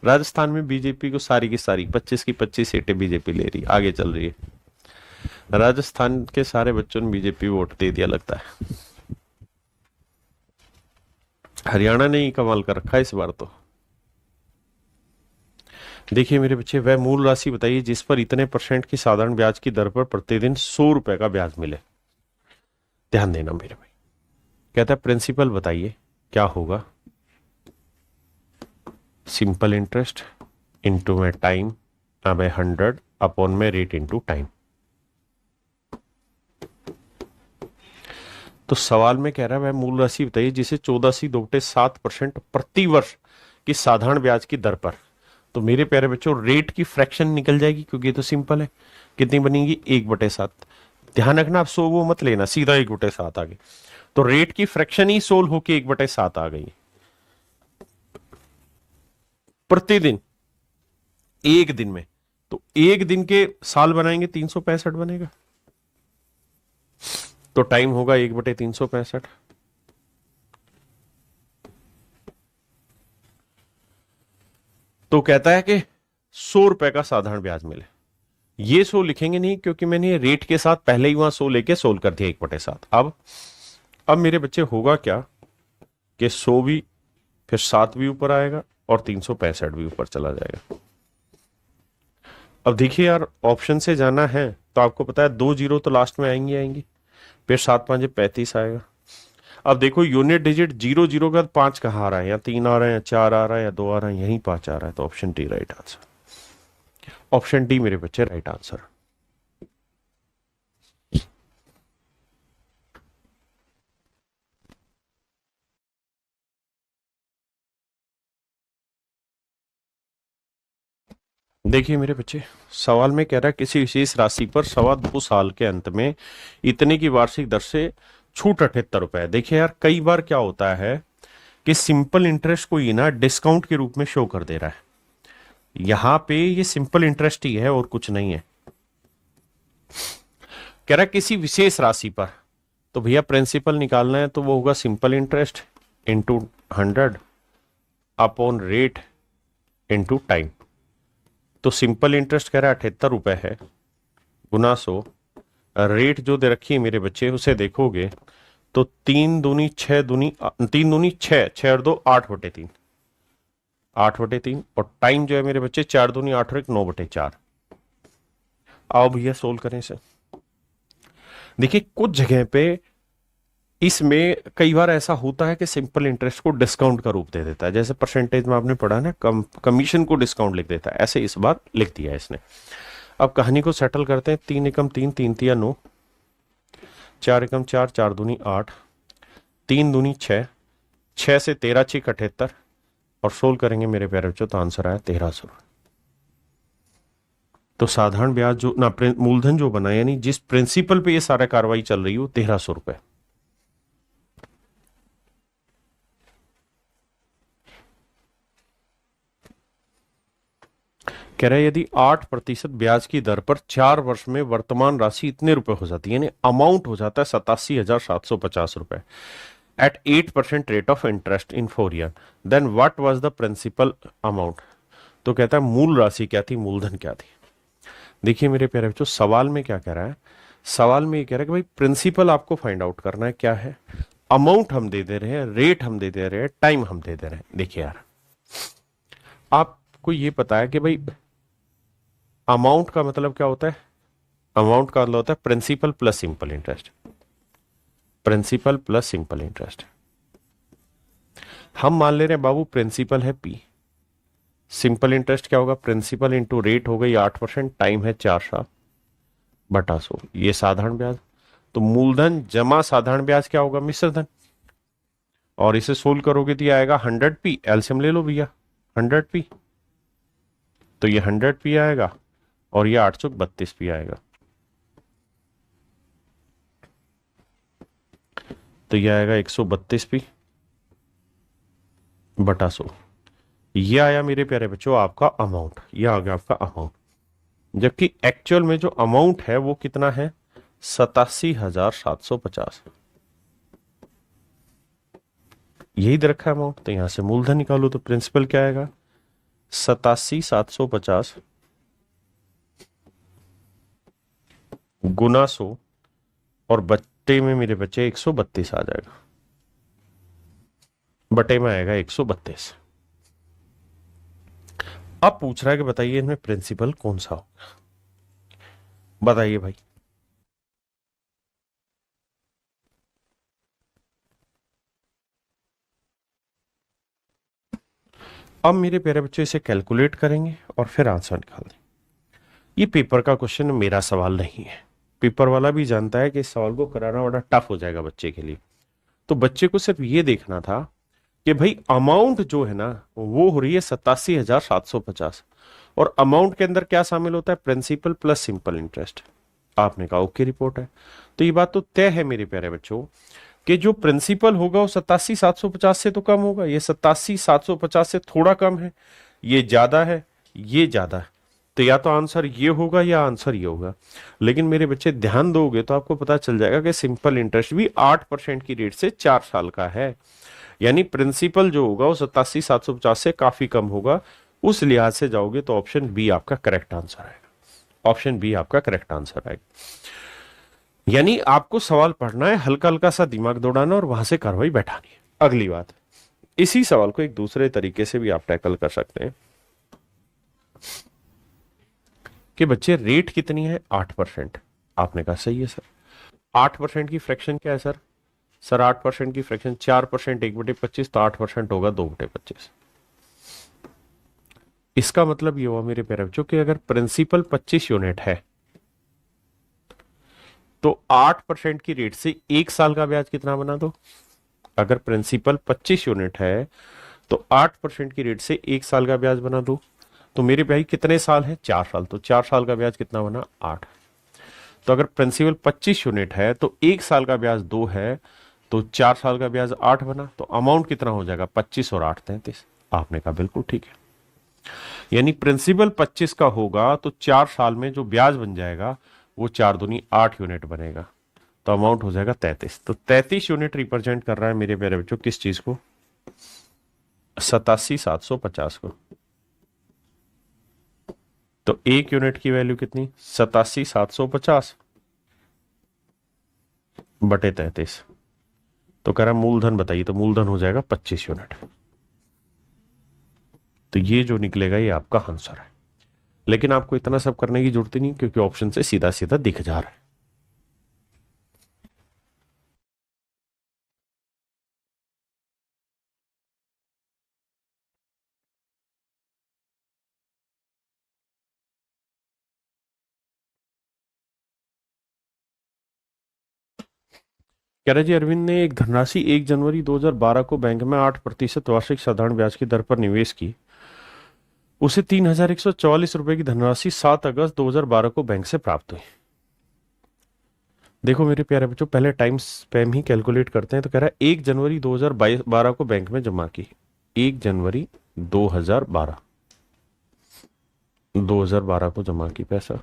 राजस्थान में बीजेपी को सारी की सारी 25 की 25 सीटें बीजेपी ले रही, आगे चल रही है। राजस्थान के सारे बच्चों ने बीजेपी वोट दे दिया लगता है। हरियाणा ने ही कमाल कर रखा है इस बार तो। देखिए मेरे बच्चे, वह मूल राशि बताइए जिस पर इतने % की साधारण ब्याज की दर पर प्रतिदिन 100 रुपए का ब्याज मिले। ध्यान देना मेरे भाई, कहता है प्रिंसिपल बताइए क्या होगा सिंपल इंटरेस्ट इंटू में टाइम बाय 100 अपॉन में रेट इंटू टाइम। तो सवाल में कह रहा है वह मूल राशि बताइए जिसे 14.7% प्रति वर्ष की साधारण ब्याज की दर पर। तो मेरे प्यारे बच्चों रेट की फ्रैक्शन निकल जाएगी क्योंकि ये तो सिंपल है। कितनी बनेगी? 1/7। ध्यान रखना आप 100 वो मत लेना, सीधा 1/7 आ गई। तो रेट की फ्रैक्शन ही 16 होके 1/7 आ गई प्रतिदिन, एक दिन में। तो एक दिन के साल बनाएंगे 365 बनेगा, तो टाइम होगा 1/365। तो कहता है कि 100 रुपए का साधारण ब्याज मिले। ये 100 लिखेंगे नहीं क्योंकि मैंने रेट के साथ पहले ही वहां 100 लेके सोल्व कर दिया 1/7। अब मेरे बच्चे होगा क्या कि 100 भी, फिर 7 भी ऊपर आएगा और 365 भी ऊपर चला जाएगा। अब देखिए यार, ऑप्शन से जाना है तो आपको पता है 2 जीरो तो लास्ट में आएंगी आएंगी, फिर 7 5 35 आएगा। अब देखो यूनिट डिजिट 0 0 का 5 कहाँ आ रहा है? या 3 आ रहा है, या 4 आ रहा है, या 2 आ रहा है, यहीं 5 आ रहा है। तो option D right answer. Option D मेरे बच्चे राइट आंसर। देखिए मेरे बच्चे, सवाल में कह रहा है किसी विशेष राशि पर 2.25 साल के अंत में इतने की वार्षिक दर से छूट 78 रुपए है। देखिए यार, कई बार क्या होता है कि सिंपल इंटरेस्ट को ये ना डिस्काउंट के रूप में शो कर दे रहा है। यहां पे ये सिंपल इंटरेस्ट ही है और कुछ नहीं है। कह रहा है किसी विशेष राशि पर, तो भैया प्रिंसिपल निकालना है तो वो होगा simple interest into 100 upon rate into time. तो सिंपल इंटरेस्ट कह रहा है 78 रुपए है, गुना 100। रेट जो दे रखी है मेरे बच्चे उसे देखोगे तो 3 दूनी 6 दूनी 3 दूनी 6, 6 और 2 8/3, 8/3। और टाइम जो है मेरे बच्चे 4 दूनी 8 और 1 9/4। आओ भैया सोल्व करें इसे। देखिए कुछ जगह पे इसमें कई बार ऐसा होता है कि सिंपल इंटरेस्ट को डिस्काउंट का रूप दे देता है, जैसे परसेंटेज में आपने पढ़ा ना, कमीशन को डिस्काउंट लिख देता है, ऐसे इस बार लिख दिया है इसने। अब कहानी को सेटल करते हैं। 3 एकम 3, 3 तिया 9, 4 एकम 4, 4 दूनी 8, 3 दूनी 6, 6 से 13 6 78, और सोल्व करेंगे मेरे प्यारे बच्चों तो आंसर आया 1300। तो साधारण ब्याज जो ना मूलधन जो बना, यानी जिस प्रिंसिपल पे ये सारा कार्रवाई चल रही हो, 1300 रुपए। कह रहा है यदि 8% ब्याज की दर पर 4 वर्ष में वर्तमान राशि इतने रुपए हो जाती है, यानी अमाउंट हो जाता है 87,750 रुपए at 8% rate of interest in 4 year, then what was the principal amount. तो कहता है मूल राशि क्या थी, मूलधन क्या थी। देखिए मेरे प्यारे बच्चों, सवाल में क्या कह रहा है? सवाल में ये कह रहा है कि भाई प्रिंसिपल आपको फाइंड आउट करना है क्या है, अमाउंट हम दे दे रहे हैं, रेट हम दे दे रहे हैं, टाइम हम दे दे रहे हैं। देखिए यार, आपको ये पता है कि भाई अमाउंट का मतलब क्या होता है? अमाउंट का मतलब होता है principal plus simple interest, principal plus simple interest. हम मान ले रहे हैं बाबू प्रिंसिपल है P, सिंपल इंटरेस्ट क्या होगा? प्रिंसिपल इंटू रेट हो गई 8%, टाइम है 4 साल बटा 100, ये साधारण ब्याज। तो मूलधन जमा साधारण ब्याज क्या होगा? मिश्र धन। और इसे सोल्व करोगे तो ये आएगा 100p, एलसीएम ले लो भैया 100p, तो ये 100p आएगा और ये 832p आएगा। तो ये आएगा 132p बटा 100। ये आया मेरे प्यारे बच्चों आपका अमाउंट, ये आ गया आपका अमाउंट। जबकि एक्चुअल में जो अमाउंट है वो कितना है? 87,750। यही दे रखा है अमाउंट, तो यहां से मूलधन निकालो तो प्रिंसिपल क्या आएगा? 87,750 गुना 100 और बट्टे में मेरे बच्चे 132 आ जाएगा, बटे में आएगा 132। अब पूछ रहा है कि बताइए इनमें प्रिंसिपल कौन सा होगा, बताइए भाई। अब मेरे प्यारे बच्चों इसे कैलकुलेट करेंगे और फिर आंसर निकाल दें। ये पेपर का क्वेश्चन, मेरा सवाल नहीं है। पेपर वाला भी जानता है कि इस सवाल को कराना बड़ा टफ हो जाएगा बच्चे के लिए। तो बच्चे को सिर्फ ये देखना था कि भाई अमाउंट जो है ना वो हो रही है 87,750, और अमाउंट के अंदर क्या शामिल होता है? Principal plus simple interest. आपने कहा ओके रिपोर्ट है। तो ये बात तो तय है मेरे प्यारे बच्चों कि जो प्रिंसिपल होगा वो 87,750 से तो कम होगा। ये 87,750 से थोड़ा कम है, ये ज्यादा है, ये ज्यादा है। तो या तो आंसर ये होगा या आंसर ये होगा। लेकिन मेरे बच्चे ध्यान दोगे तो आपको पता चल जाएगा कि सिंपल इंटरेस्ट भी 8% की रेट से 4 साल का है। यानी प्रिंसिपल जो होगा वो 87,750 से काफी कम होगा। उस लिहाज से जाओगे तो ऑप्शन बी आपका करेक्ट आंसर आएगा। ऑप्शन बी आपका करेक्ट आंसर आएगा। यानी आपको सवाल पढ़ना है, हल्का हल्का सा दिमाग दौड़ाना और वहां से कार्रवाई बैठानी है। अगली बात, इसी सवाल को एक दूसरे तरीके से भी आप टैकल कर सकते हैं कि बच्चे रेट कितनी है? 8%। आपने कहा सही है सर। 8% की फ्रैक्शन क्या है सर? सर 8% की फ्रैक्शन 4% 1/25, तो 8% होगा 2/25। इसका मतलब ये हुआ मेरे प्यारे बच्चों कि अगर प्रिंसिपल 25 यूनिट है तो 8% की रेट से 1 साल का ब्याज कितना बना दो? अगर प्रिंसिपल 25 यूनिट है तो 8% की रेट से 1 साल का ब्याज बना दो। तो मेरे भाई कितने साल है? 4 साल। तो 4 साल का ब्याज कितना बना? 8। तो अगर प्रिंसिपल 25 यूनिट है तो 1 साल का ब्याज 2 है, तो 4 साल का ब्याज 8 बना। तो अमाउंट कितना हो जाएगा? 25 और 8 33। आपने कहा बिल्कुल ठीक है। यानी प्रिंसिपल 25 का होगा तो 4 साल में जो ब्याज बन जाएगा वो 4 दूनी 8 यूनिट बनेगा। तो अमाउंट हो जाएगा 33। तो 33 यूनिट रिप्रेजेंट कर रहा है मेरे प्यारे बच्चों किस चीज को? 87,750 को। तो 1 यूनिट की वैल्यू कितनी? 87,750 बटे 33। तो कह रहा मूलधन बताइए, तो मूलधन हो जाएगा 25 यूनिट। तो ये जो निकलेगा ये आपका आंसर है। लेकिन आपको इतना सब करने की जरूरत ही नहीं, क्योंकि ऑप्शन से सीधा सीधा दिख जा रहा है। कह रहा जी अरविंद ने एक धनराशि 1 जनवरी 2012 को बैंक में 8% वार्षिक साधारण ब्याज की दर पर निवेश की। उसे 3,144 रुपए की धनराशि 7 अगस्त 2012 को बैंक से प्राप्त हुई। देखो मेरे प्यारे बच्चों, पहले टाइम स्पैम ही कैलकुलेट करते हैं। तो कह रहा है 1 जनवरी 2012 को बैंक में जमा की। 1 जनवरी 2012 को जमा की पैसा।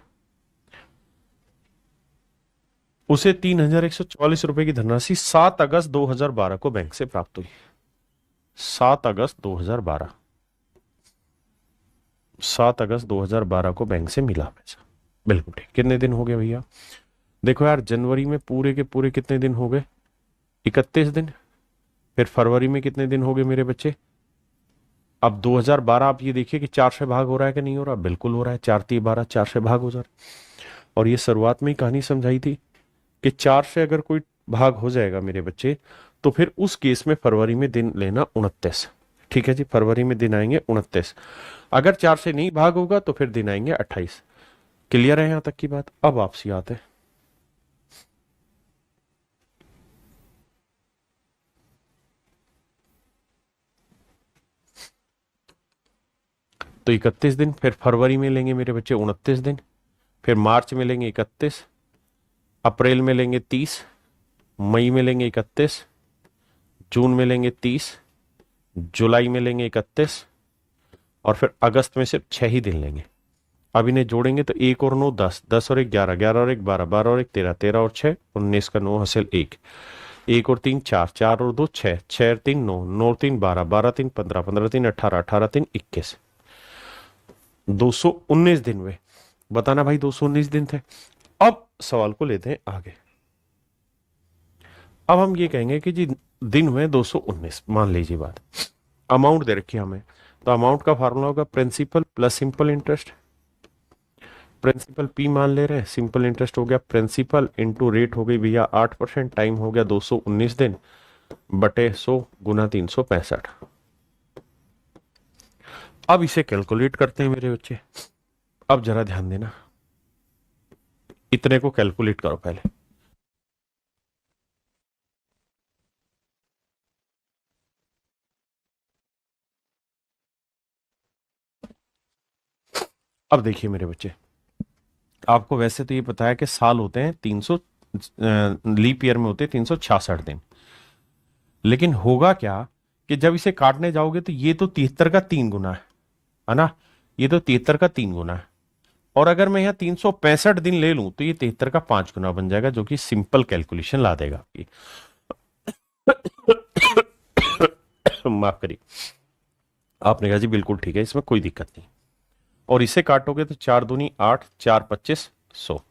उसे 3,144 रुपए की धनराशि 7 अगस्त 2012 को बैंक से प्राप्त हुई। 7 अगस्त 2012 7 अगस्त 2012 को बैंक से मिला पैसा। बिल्कुल ठीक। कितने दिन हो गए भैया? देखो यार, जनवरी में पूरे के पूरे कितने दिन हो गए? 31 दिन। फिर फरवरी में कितने दिन हो गए मेरे बच्चे? अब 2012 आप ये देखिए कि 4 से भाग हो रहा है कि नहीं हो रहा? बिल्कुल हो रहा है। 4 3 12, 4 से भाग हो जा रहा है। और ये शुरुआत में ही कहानी समझाई थी कि 4 से अगर कोई भाग हो जाएगा मेरे बच्चे, तो फिर उस केस में फरवरी में दिन लेना 29। ठीक है जी, फरवरी में दिन आएंगे 29। अगर 4 से नहीं भाग होगा तो फिर दिन आएंगे 28। क्लियर है यहां तक की बात? अब आपसी आते हैं। तो 31 दिन, फिर फरवरी में लेंगे मेरे बच्चे 29 दिन, फिर मार्च में लेंगे 31, अप्रैल में लेंगे 30, मई में लेंगे 31, जून में लेंगे 30, जुलाई में लेंगे 31, और फिर अगस्त में सिर्फ 6 ही दिन लेंगे। अब इन्हें जोड़ेंगे तो 1 और 9 10, 10 और 1 11, 11 और 1 12, 12 और 1 13, 13 और 6 19 का 9 हासिल 1, 1 और 3 4, 4 और 2 6, 6 और 3 9, 9 और 3 12, 12 3 15, 15 3 18, 18 3 21, 219 दिन हुए। बताना भाई 219 दिन थे। अब सवाल को लेते हैं आगे। अब हम ये कहेंगे कि जी दिन हुए 219, मान लीजिए बात। अमाउंट दे रखी हमें, तो अमाउंट का फार्मूला होगा principal plus simple interest. Principal P मान ले रहे हैं, सिंपल इंटरेस्ट हो गया प्रिंसिपल इंटू रेट हो गई भैया 8%, टाइम हो गया 219 दिन बटे 100 गुना 365। अब इसे कैलकुलेट करते हैं मेरे बच्चे। अब जरा ध्यान देना, इतने को कैलकुलेट करो पहले। अब देखिए मेरे बच्चे, आपको वैसे तो ये पता है कि साल होते हैं 300, लीप ईयर में होते हैं 366 दिन। लेकिन होगा क्या कि जब इसे काटने जाओगे तो ये तो 73 का 3 गुना है ना, ये तो 73 का 3 गुना है। और अगर मैं यहाँ 365 दिन ले लूं तो ये 73 का 5 गुना बन जाएगा, जो कि सिंपल कैलकुलेशन ला देगा आपकी। माफ करिए, आपने कहा जी बिल्कुल ठीक है, इसमें कोई दिक्कत नहीं। और इसे काटोगे तो 4 दूनी 8, 4 25 100,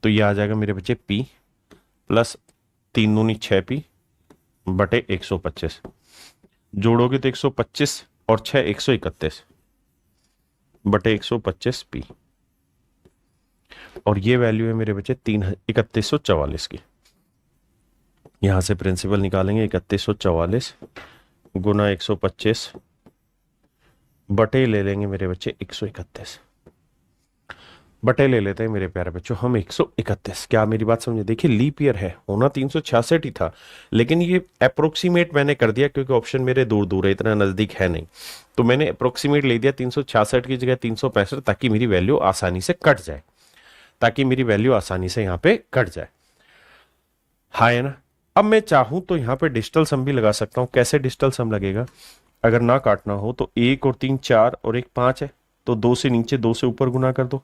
तो ये आ जाएगा मेरे बच्चे P प्लस 3 दूनी 6P बटे 125। जोड़ोगे तो 125 और 6 131 बटे 125P। और ये वैल्यू है मेरे बच्चे 3144 की। यहां से प्रिंसिपल निकालेंगे, 3144 गुना 125 बटे ले लेंगे मेरे बच्चे 131, बटे ले लेते हैं मेरे प्यारे बच्चों हम 131। क्या मेरी बात समझे? देखिए लीप ईयर है, होना 366 ही था, लेकिन ये अप्रोक्सीमेट मैंने कर दिया क्योंकि ऑप्शन मेरे दूर दूर है, इतना नजदीक है नहीं, तो मैंने अप्रोक्सीमेट ले दिया 366 की जगह 365, ताकि मेरी वैल्यू आसानी से कट जाए, ताकि मेरी वैल्यू आसानी से यहाँ पे कट जाए। हाँ है ना। अब मैं चाहूं तो यहाँ पे डिजिटल सम भी लगा सकता हूँ। कैसे डिजिटल सम लगेगा? अगर ना काटना हो तो 1 और 3 4 और 1 5 है, तो 2 से नीचे 2 से ऊपर गुना कर दो।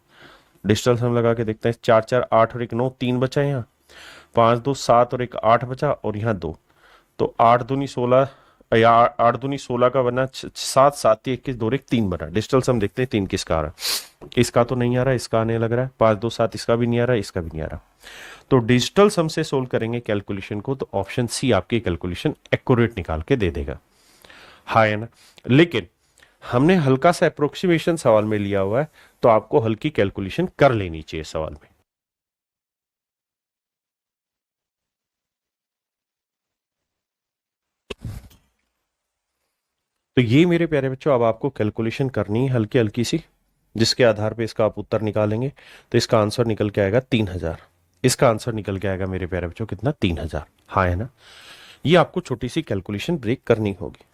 डिजिटल सम लगा के देखते हैं। 4 4 8 और 1 9, 3 बचा है यहाँ। 5 2 7 और 1 8 बचा, और यहाँ 2, तो 8 दूनी 16, या 8 दूनी 16 का बना 7 7 21 2 1 3 बना। डिजिटल सम देखते हैं 3 किसका आ रहा है। इसका तो नहीं आ रहा, इसका आने लग रहा है। 5 2 7 इसका भी नहीं आ रहा, इसका भी नहीं आ रहा। तो डिजिटल सम से सोल्व करेंगे कैलकुलेशन को, तो ऑप्शन सी आपकी कैलकुलेशन एक्यूरेट निकाल के दे देगा। हाँ है ना। लेकिन हमने हल्का सा अप्रोक्सीमेशन सवाल में लिया हुआ है, तो आपको हल्की कैलकुलेशन कर लेनी चाहिए सवाल में। तो ये मेरे प्यारे बच्चों अब आपको कैलकुलेशन करनी है हल्की हल्की सी, जिसके आधार पे इसका आप उत्तर निकालेंगे। तो इसका आंसर निकल के आएगा 3000। इसका आंसर निकल के आएगा मेरे प्यारे बच्चों कितना? 3000। हाँ है ना। ये आपको छोटी सी कैलकुलेशन ब्रेक करनी होगी।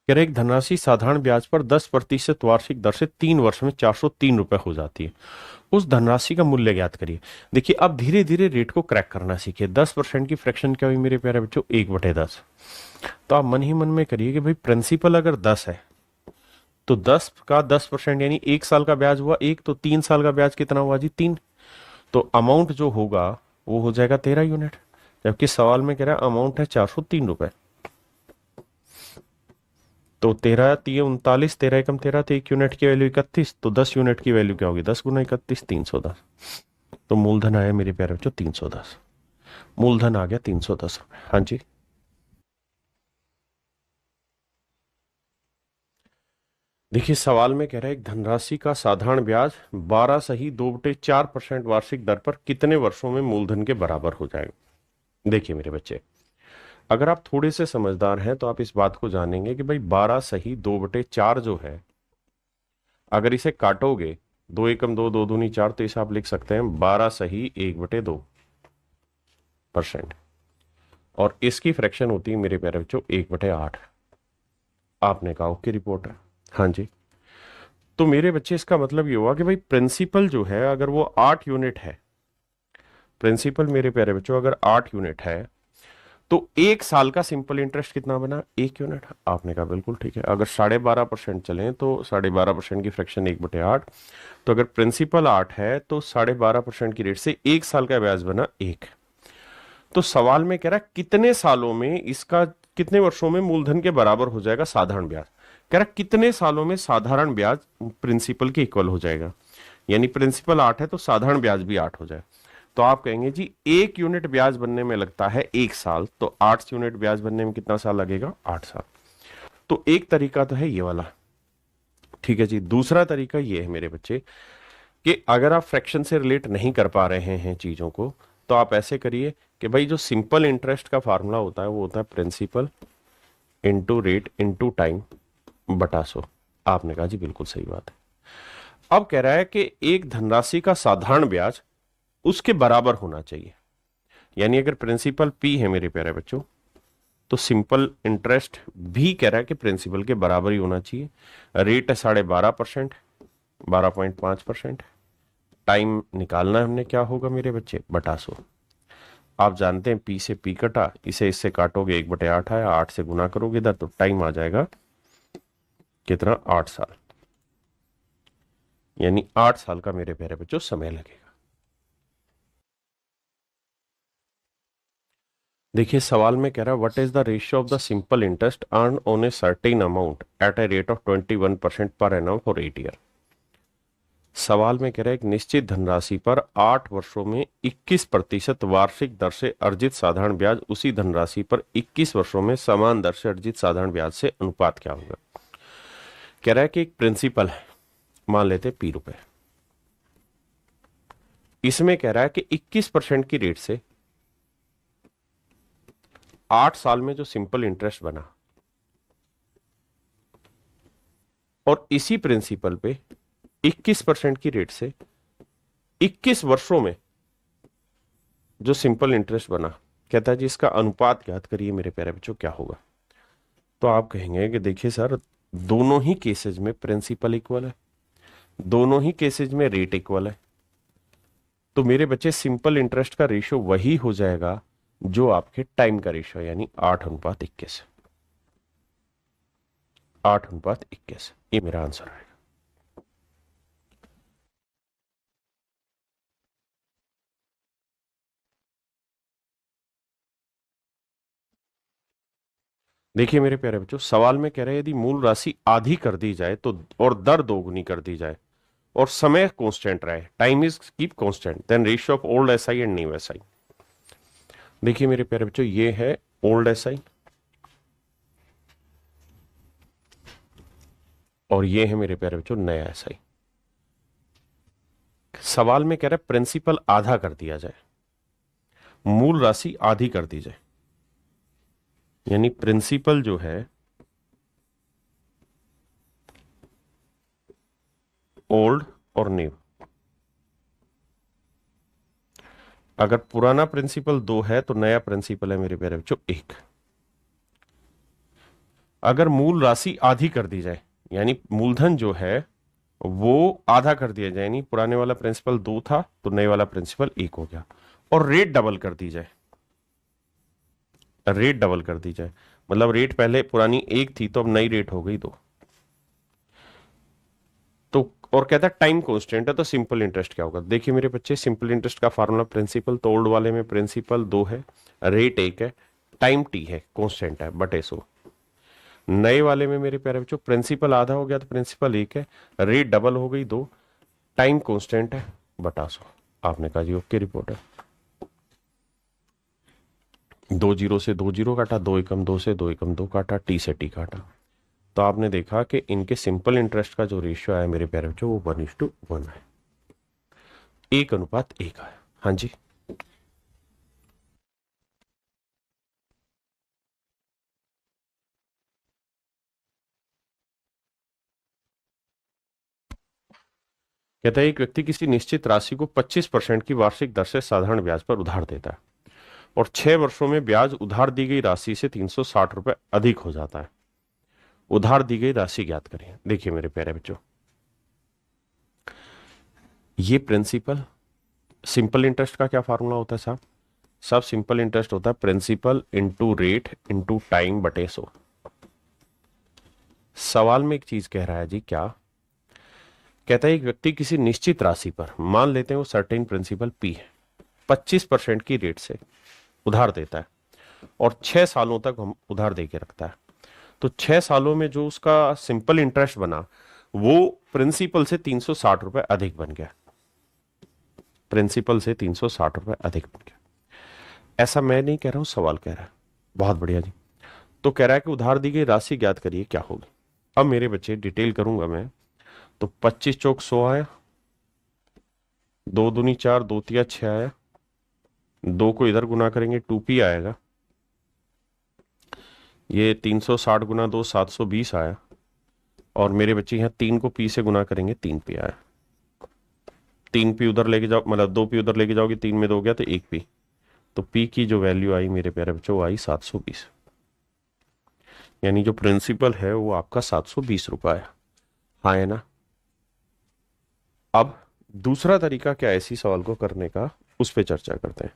कह रहे एक धनराशि साधारण ब्याज पर 10% वार्षिक दर से 3 वर्ष में 403 रुपए हो जाती है। उस धनराशि का मूल्य ज्ञात करिए। देखिए अब धीरे धीरे रेट को क्रैक करना सीखिए। 10% की फ्रैक्शन क्या हुई मेरे प्यारे बच्चों? 1/10। तो आप मन ही मन में करिए कि भाई प्रिंसिपल अगर 10 है तो 10 का 10% यानी 1 साल का ब्याज हुआ 1, तो 3 साल का ब्याज कितना हुआ जी? 3। तो अमाउंट जो होगा वो हो जाएगा 13 यूनिट, जबकि सवाल में कह रहा है अमाउंट है 403 रुपए। तो 13 3 39, 13 एकम 13, तो 1 यूनिट की वैल्यू 31, तो 10 यूनिट की वैल्यू क्या होगी? 10 गुना 31, 310। तो मूलधन आया मेरे प्यारे बच्चों 310। मूलधन आ गया 310 रुपए। हाँ जी। देखिए सवाल में कह रहा है एक धनराशि का साधारण ब्याज 12 सही 2/4% वार्षिक दर पर कितने वर्षों में मूलधन के बराबर हो जाएगा। देखिए मेरे बच्चे, अगर आप थोड़े से समझदार हैं तो आप इस बात को जानेंगे कि भाई 12 सही 2/4 जो है, अगर इसे काटोगे 2 एकम 2, 2 दूनी 4, तो इसे आप लिख सकते हैं 12 सही 1/2%। और इसकी फ्रैक्शन होती है मेरे प्यारे बच्चों 1/8। आपने कहा ओके रिपोर्ट है। हाँ जी। तो मेरे बच्चे इसका मतलब ये हुआ कि भाई प्रिंसिपल जो है अगर वो 8 यूनिट है, प्रिंसिपल मेरे प्यारे बच्चों अगर 8 यूनिट है, तो 1 साल का सिंपल इंटरेस्ट कितना बना? 1 यूनिट। आपने कहा बिल्कुल ठीक है। अगर 12.5% चलें तो 12.5% की फ्रैक्शन 1/8। तो अगर प्रिंसिपल 8 है तो 12.5% की रेट से 1 साल का ब्याज बना 1। तो सवाल में कह रहा है कितने सालों में इसका, कितने वर्षों में मूलधन के बराबर हो जाएगा साधारण ब्याज। कह रहा है कितने सालों में साधारण ब्याज प्रिंसिपल के इक्वल हो जाएगा। यानी प्रिंसिपल 8 है तो साधारण ब्याज भी 8 हो जाए। तो आप कहेंगे जी 1 यूनिट ब्याज बनने में लगता है 1 साल, तो 8 यूनिट ब्याज बनने में कितना साल लगेगा? 8 साल। तो एक तरीका तो है ये वाला, ठीक है जी। दूसरा तरीका ये है मेरे बच्चे कि अगर आप फ्रैक्शन से रिलेट नहीं कर पा रहे हैं चीजों को, तो आप ऐसे करिए कि भाई जो सिंपल इंटरेस्ट का फार्मूला होता है वो होता है principal into rate into time बटा 100। आपने कहा जी बिल्कुल सही बात है। अब कह रहा है कि एक धनराशि का साधारण ब्याज उसके बराबर होना चाहिए, यानी अगर प्रिंसिपल पी है मेरे प्यारे बच्चों, तो सिंपल इंटरेस्ट भी कह रहा है कि प्रिंसिपल के बराबर ही होना चाहिए। रेट है 12.5%, 12.5%। टाइम निकालना है हमने, क्या होगा मेरे बच्चे, बटा 100। आप जानते हैं पी से पी कटा, इसे इससे काटोगे 1/8 आया, 8 से गुना करोगे इधर तो टाइम आ जाएगा कितना, 8 साल। यानी 8 साल का मेरे प्यारे बच्चों समय लगेगा। देखिए सवाल में कह रहा है what is the ratio of the simple interest earn on a certain amount at a rate of 21% पर एनम फॉर 8 ईयर। सवाल में कह रहा है एक निश्चित धनराशि पर 8 वर्षों में 21% वार्षिक दर से अर्जित साधारण ब्याज उसी धनराशि पर 21 वर्षों में समान दर से अर्जित साधारण ब्याज से अनुपात क्या होगा। कह रहा है कि एक प्रिंसिपल है, मान लेते पी रुपए, इसमें कह रहा है कि 21% की रेट से 8 साल में जो सिंपल इंटरेस्ट बना, और इसी प्रिंसिपल पे 21% की रेट से 21 वर्षों में जो सिंपल इंटरेस्ट बना, कहता है जी इसका अनुपात ज्ञात करिए मेरे प्यारे बच्चों क्या होगा। तो आप कहेंगे कि देखिए सर दोनों ही केसेज में प्रिंसिपल इक्वल है, दोनों ही केसेज में रेट इक्वल है, तो मेरे बच्चे सिंपल इंटरेस्ट का रेशियो वही हो जाएगा जो आपके टाइम का रेशियो, यानी 8:21। 8:21 ये मेरा आंसर है। देखिए मेरे प्यारे बच्चों सवाल में कह रहे हैं यदि मूल राशि आधी कर दी जाए तो और दर दोगुनी कर दी जाए और समय कांस्टेंट रहे, time is keep constant, then ratio of old SI and new SI. देखिए मेरे प्यारे बच्चों ये है ओल्ड एसआई और ये है मेरे प्यारे बच्चों नया एसआई। सवाल में कह रहा है प्रिंसिपल आधा कर दिया जाए, मूल राशि आधी कर दी जाए, यानी प्रिंसिपल जो है ओल्ड और न्यू। अगर पुराना प्रिंसिपल 2 है तो नया प्रिंसिपल है मेरे प्यारे बच्चों 1। अगर मूल राशि आधी कर दी जाए, यानी मूलधन जो है वो आधा कर दिया जाए, यानी पुराने वाला प्रिंसिपल 2 था तो नए वाला प्रिंसिपल 1 हो गया, और रेट डबल कर दी जाए, रेट डबल कर दी जाए मतलब रेट पहले पुरानी 1 थी तो अब नई रेट हो गई 2। तो और कहता है टाइम कांस्टेंट है तो सिंपल इंटरेस्ट क्या होगा। देखिए मेरे बच्चे सिंपल इंटरेस्ट का फार्मूला प्रिंसिपल, तो ओल्ड वाले में प्रिंसिपल 2 है, रेट 1 है, टाइम टी है, कांस्टेंट है बटे 100। नए वाले में मेरे प्यारे बच्चों प्रिंसिपल आधा हो गया तो प्रिंसिपल 1 है, रेट डबल हो गई 2, टाइम कांस्टेंट है बटा 100। आपने कहा जी ओके रिपोर्ट है। 2 जीरो से 2 जीरो काटा, 2 एकम 2 से 2 एकम 2 काटा, टी से टी काटा, तो आपने देखा कि इनके सिंपल इंटरेस्ट का जो रेशियो है मेरे प्यारे बच्चों वो 1:1 है, 1:1 है। हाँ जी कहता है एक व्यक्ति किसी निश्चित राशि को 25% की वार्षिक दर से साधारण ब्याज पर उधार देता है और 6 वर्षों में ब्याज उधार दी गई राशि से 360 रुपए अधिक हो जाता है। उधार दी गई राशि ज्ञात करें। देखिए मेरे प्यारे बच्चों ये प्रिंसिपल, सिंपल इंटरेस्ट का क्या फार्मूला होता है साहब, सब सिंपल इंटरेस्ट होता है principal into rate into time बटे 100। सवाल में एक चीज कह रहा है जी क्या, कहता है एक व्यक्ति किसी निश्चित राशि पर, मान लेते हैं वो सर्टेन प्रिंसिपल पी है, 25% की रेट से उधार देता है और 6 सालों तक हम उधार दे के रखता है। तो 6 सालों में जो उसका सिंपल इंटरेस्ट बना वो प्रिंसिपल से 360 रुपए अधिक बन गया, प्रिंसिपल से 360 रुपए अधिक बन गया। ऐसा मैं नहीं कह रहा हूं, सवाल कह रहा है। बहुत बढ़िया जी। तो कह रहा है कि उधार दी गई राशि ज्ञात करिए क्या होगी। अब मेरे बच्चे डिटेल करूंगा मैं, तो 25 चौक 100 आया, दो दूनी 4, दो तिया 6 आया, 2 को इधर गुना करेंगे 2p आएगा, ये 360 गुना 2 720 आया, और मेरे बच्चे यहाँ 3 को p से गुना करेंगे 3p आया। 3p उधर लेके जाओ, मतलब 2p उधर लेके जाओगे, 3 में 2 गया तो 1p, तो p की जो वैल्यू आई मेरे प्यारे बच्चों वो आई 720, यानी जो प्रिंसिपल है वो आपका 720 रुपये आया। हाँ है ना। अब दूसरा तरीका क्या है इसी सवाल को करने का, उस पर चर्चा करते हैं।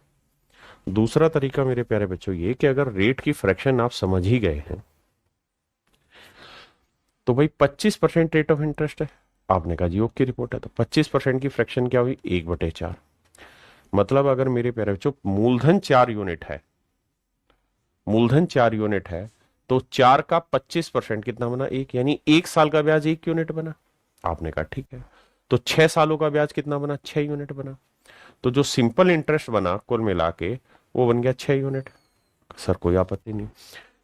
दूसरा तरीका मेरे प्यारे बच्चों ये कि अगर रेट की फ्रैक्शन आप समझ ही गए हैं तो भाई 25% रेट ऑफ इंटरेस्ट है, आपने कहा जी ओके रिपोर्ट है, तो 25% की फ्रैक्शन क्या हुई 1/4। मतलब अगर मेरे प्यारे बच्चों मूलधन 4 यूनिट है, मूलधन 4 यूनिट है, तो 4 का 25% कितना बना 1, यानी 1 साल का ब्याज 1 यूनिट बना। आपने कहा ठीक है, तो 6 सालों का ब्याज कितना बना 6 यूनिट बना, तो जो सिंपल इंटरेस्ट बना कुल मिला के वो बन गया 6 यूनिट। सर कोई आपत्ति नहीं,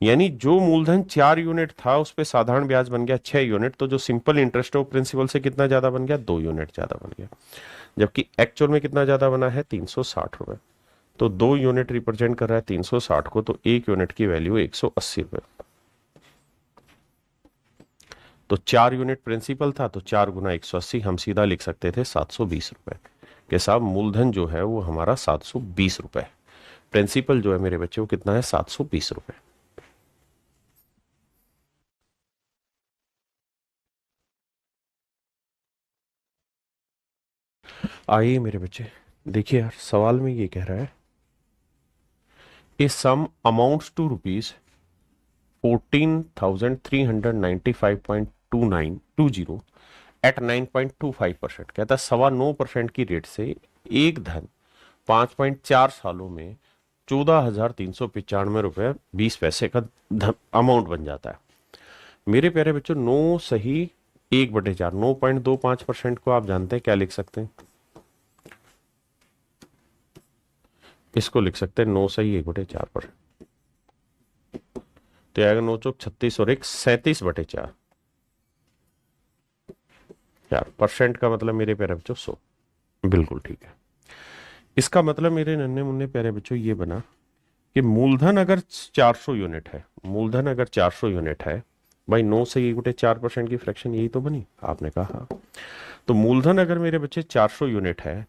यानी जो मूलधन 4 यूनिट था उस पे साधारण ब्याज बन गया 6 यूनिट, तो जो सिंपल इंटरेस्ट है वो प्रिंसिपल से कितना ज्यादा बन गया 2 यूनिट ज्यादा बन गया, जबकि एक्चुअल में कितना ज्यादा बना है 360 रुपए। तो 2 यूनिट रिप्रेजेंट कर रहा है 360 को, तो 1 यूनिट की वैल्यू 180 रुपए। तो 4 यूनिट प्रिंसिपल था, तो 4 गुना 180 हम सीधा लिख सकते थे 720 रुपए के साथ मूलधन जो है वो हमारा 720 रुपए, प्रिंसिपल जो है मेरे बच्चे वो कितना है 720 रुपए। आइए मेरे बच्चे देखिए यार, सवाल में ये कह रहा है ए सम अमाउंट्स टू रुपीज 14,395.2920 एट 9.25%, कहता है 9.25% की रेट से एक धन 5.4 सालों में 14,395 रुपए 20 पैसे का अमाउंट बन जाता है। मेरे प्यारे बच्चों 9 सही 1/4, 9.25% को आप जानते हैं क्या लिख सकते हैं, इसको लिख सकते हैं 9 सही 1/4%, तो आएगा 9 चौक 36 और 1 37/4। यार परसेंट का मतलब मेरे प्यारे बच्चों 100, बिल्कुल ठीक है। इसका मतलब मेरे नन्हे मुन्ने प्यारे बच्चों ये बना कि मूलधन अगर 400 यूनिट है, मूलधन अगर 400 यूनिट है, भाई 9 से 1/4% की फ्रैक्शन यही तो बनी, आपने कहा हाँ। तो मूलधन अगर मेरे बच्चे 400 यूनिट है,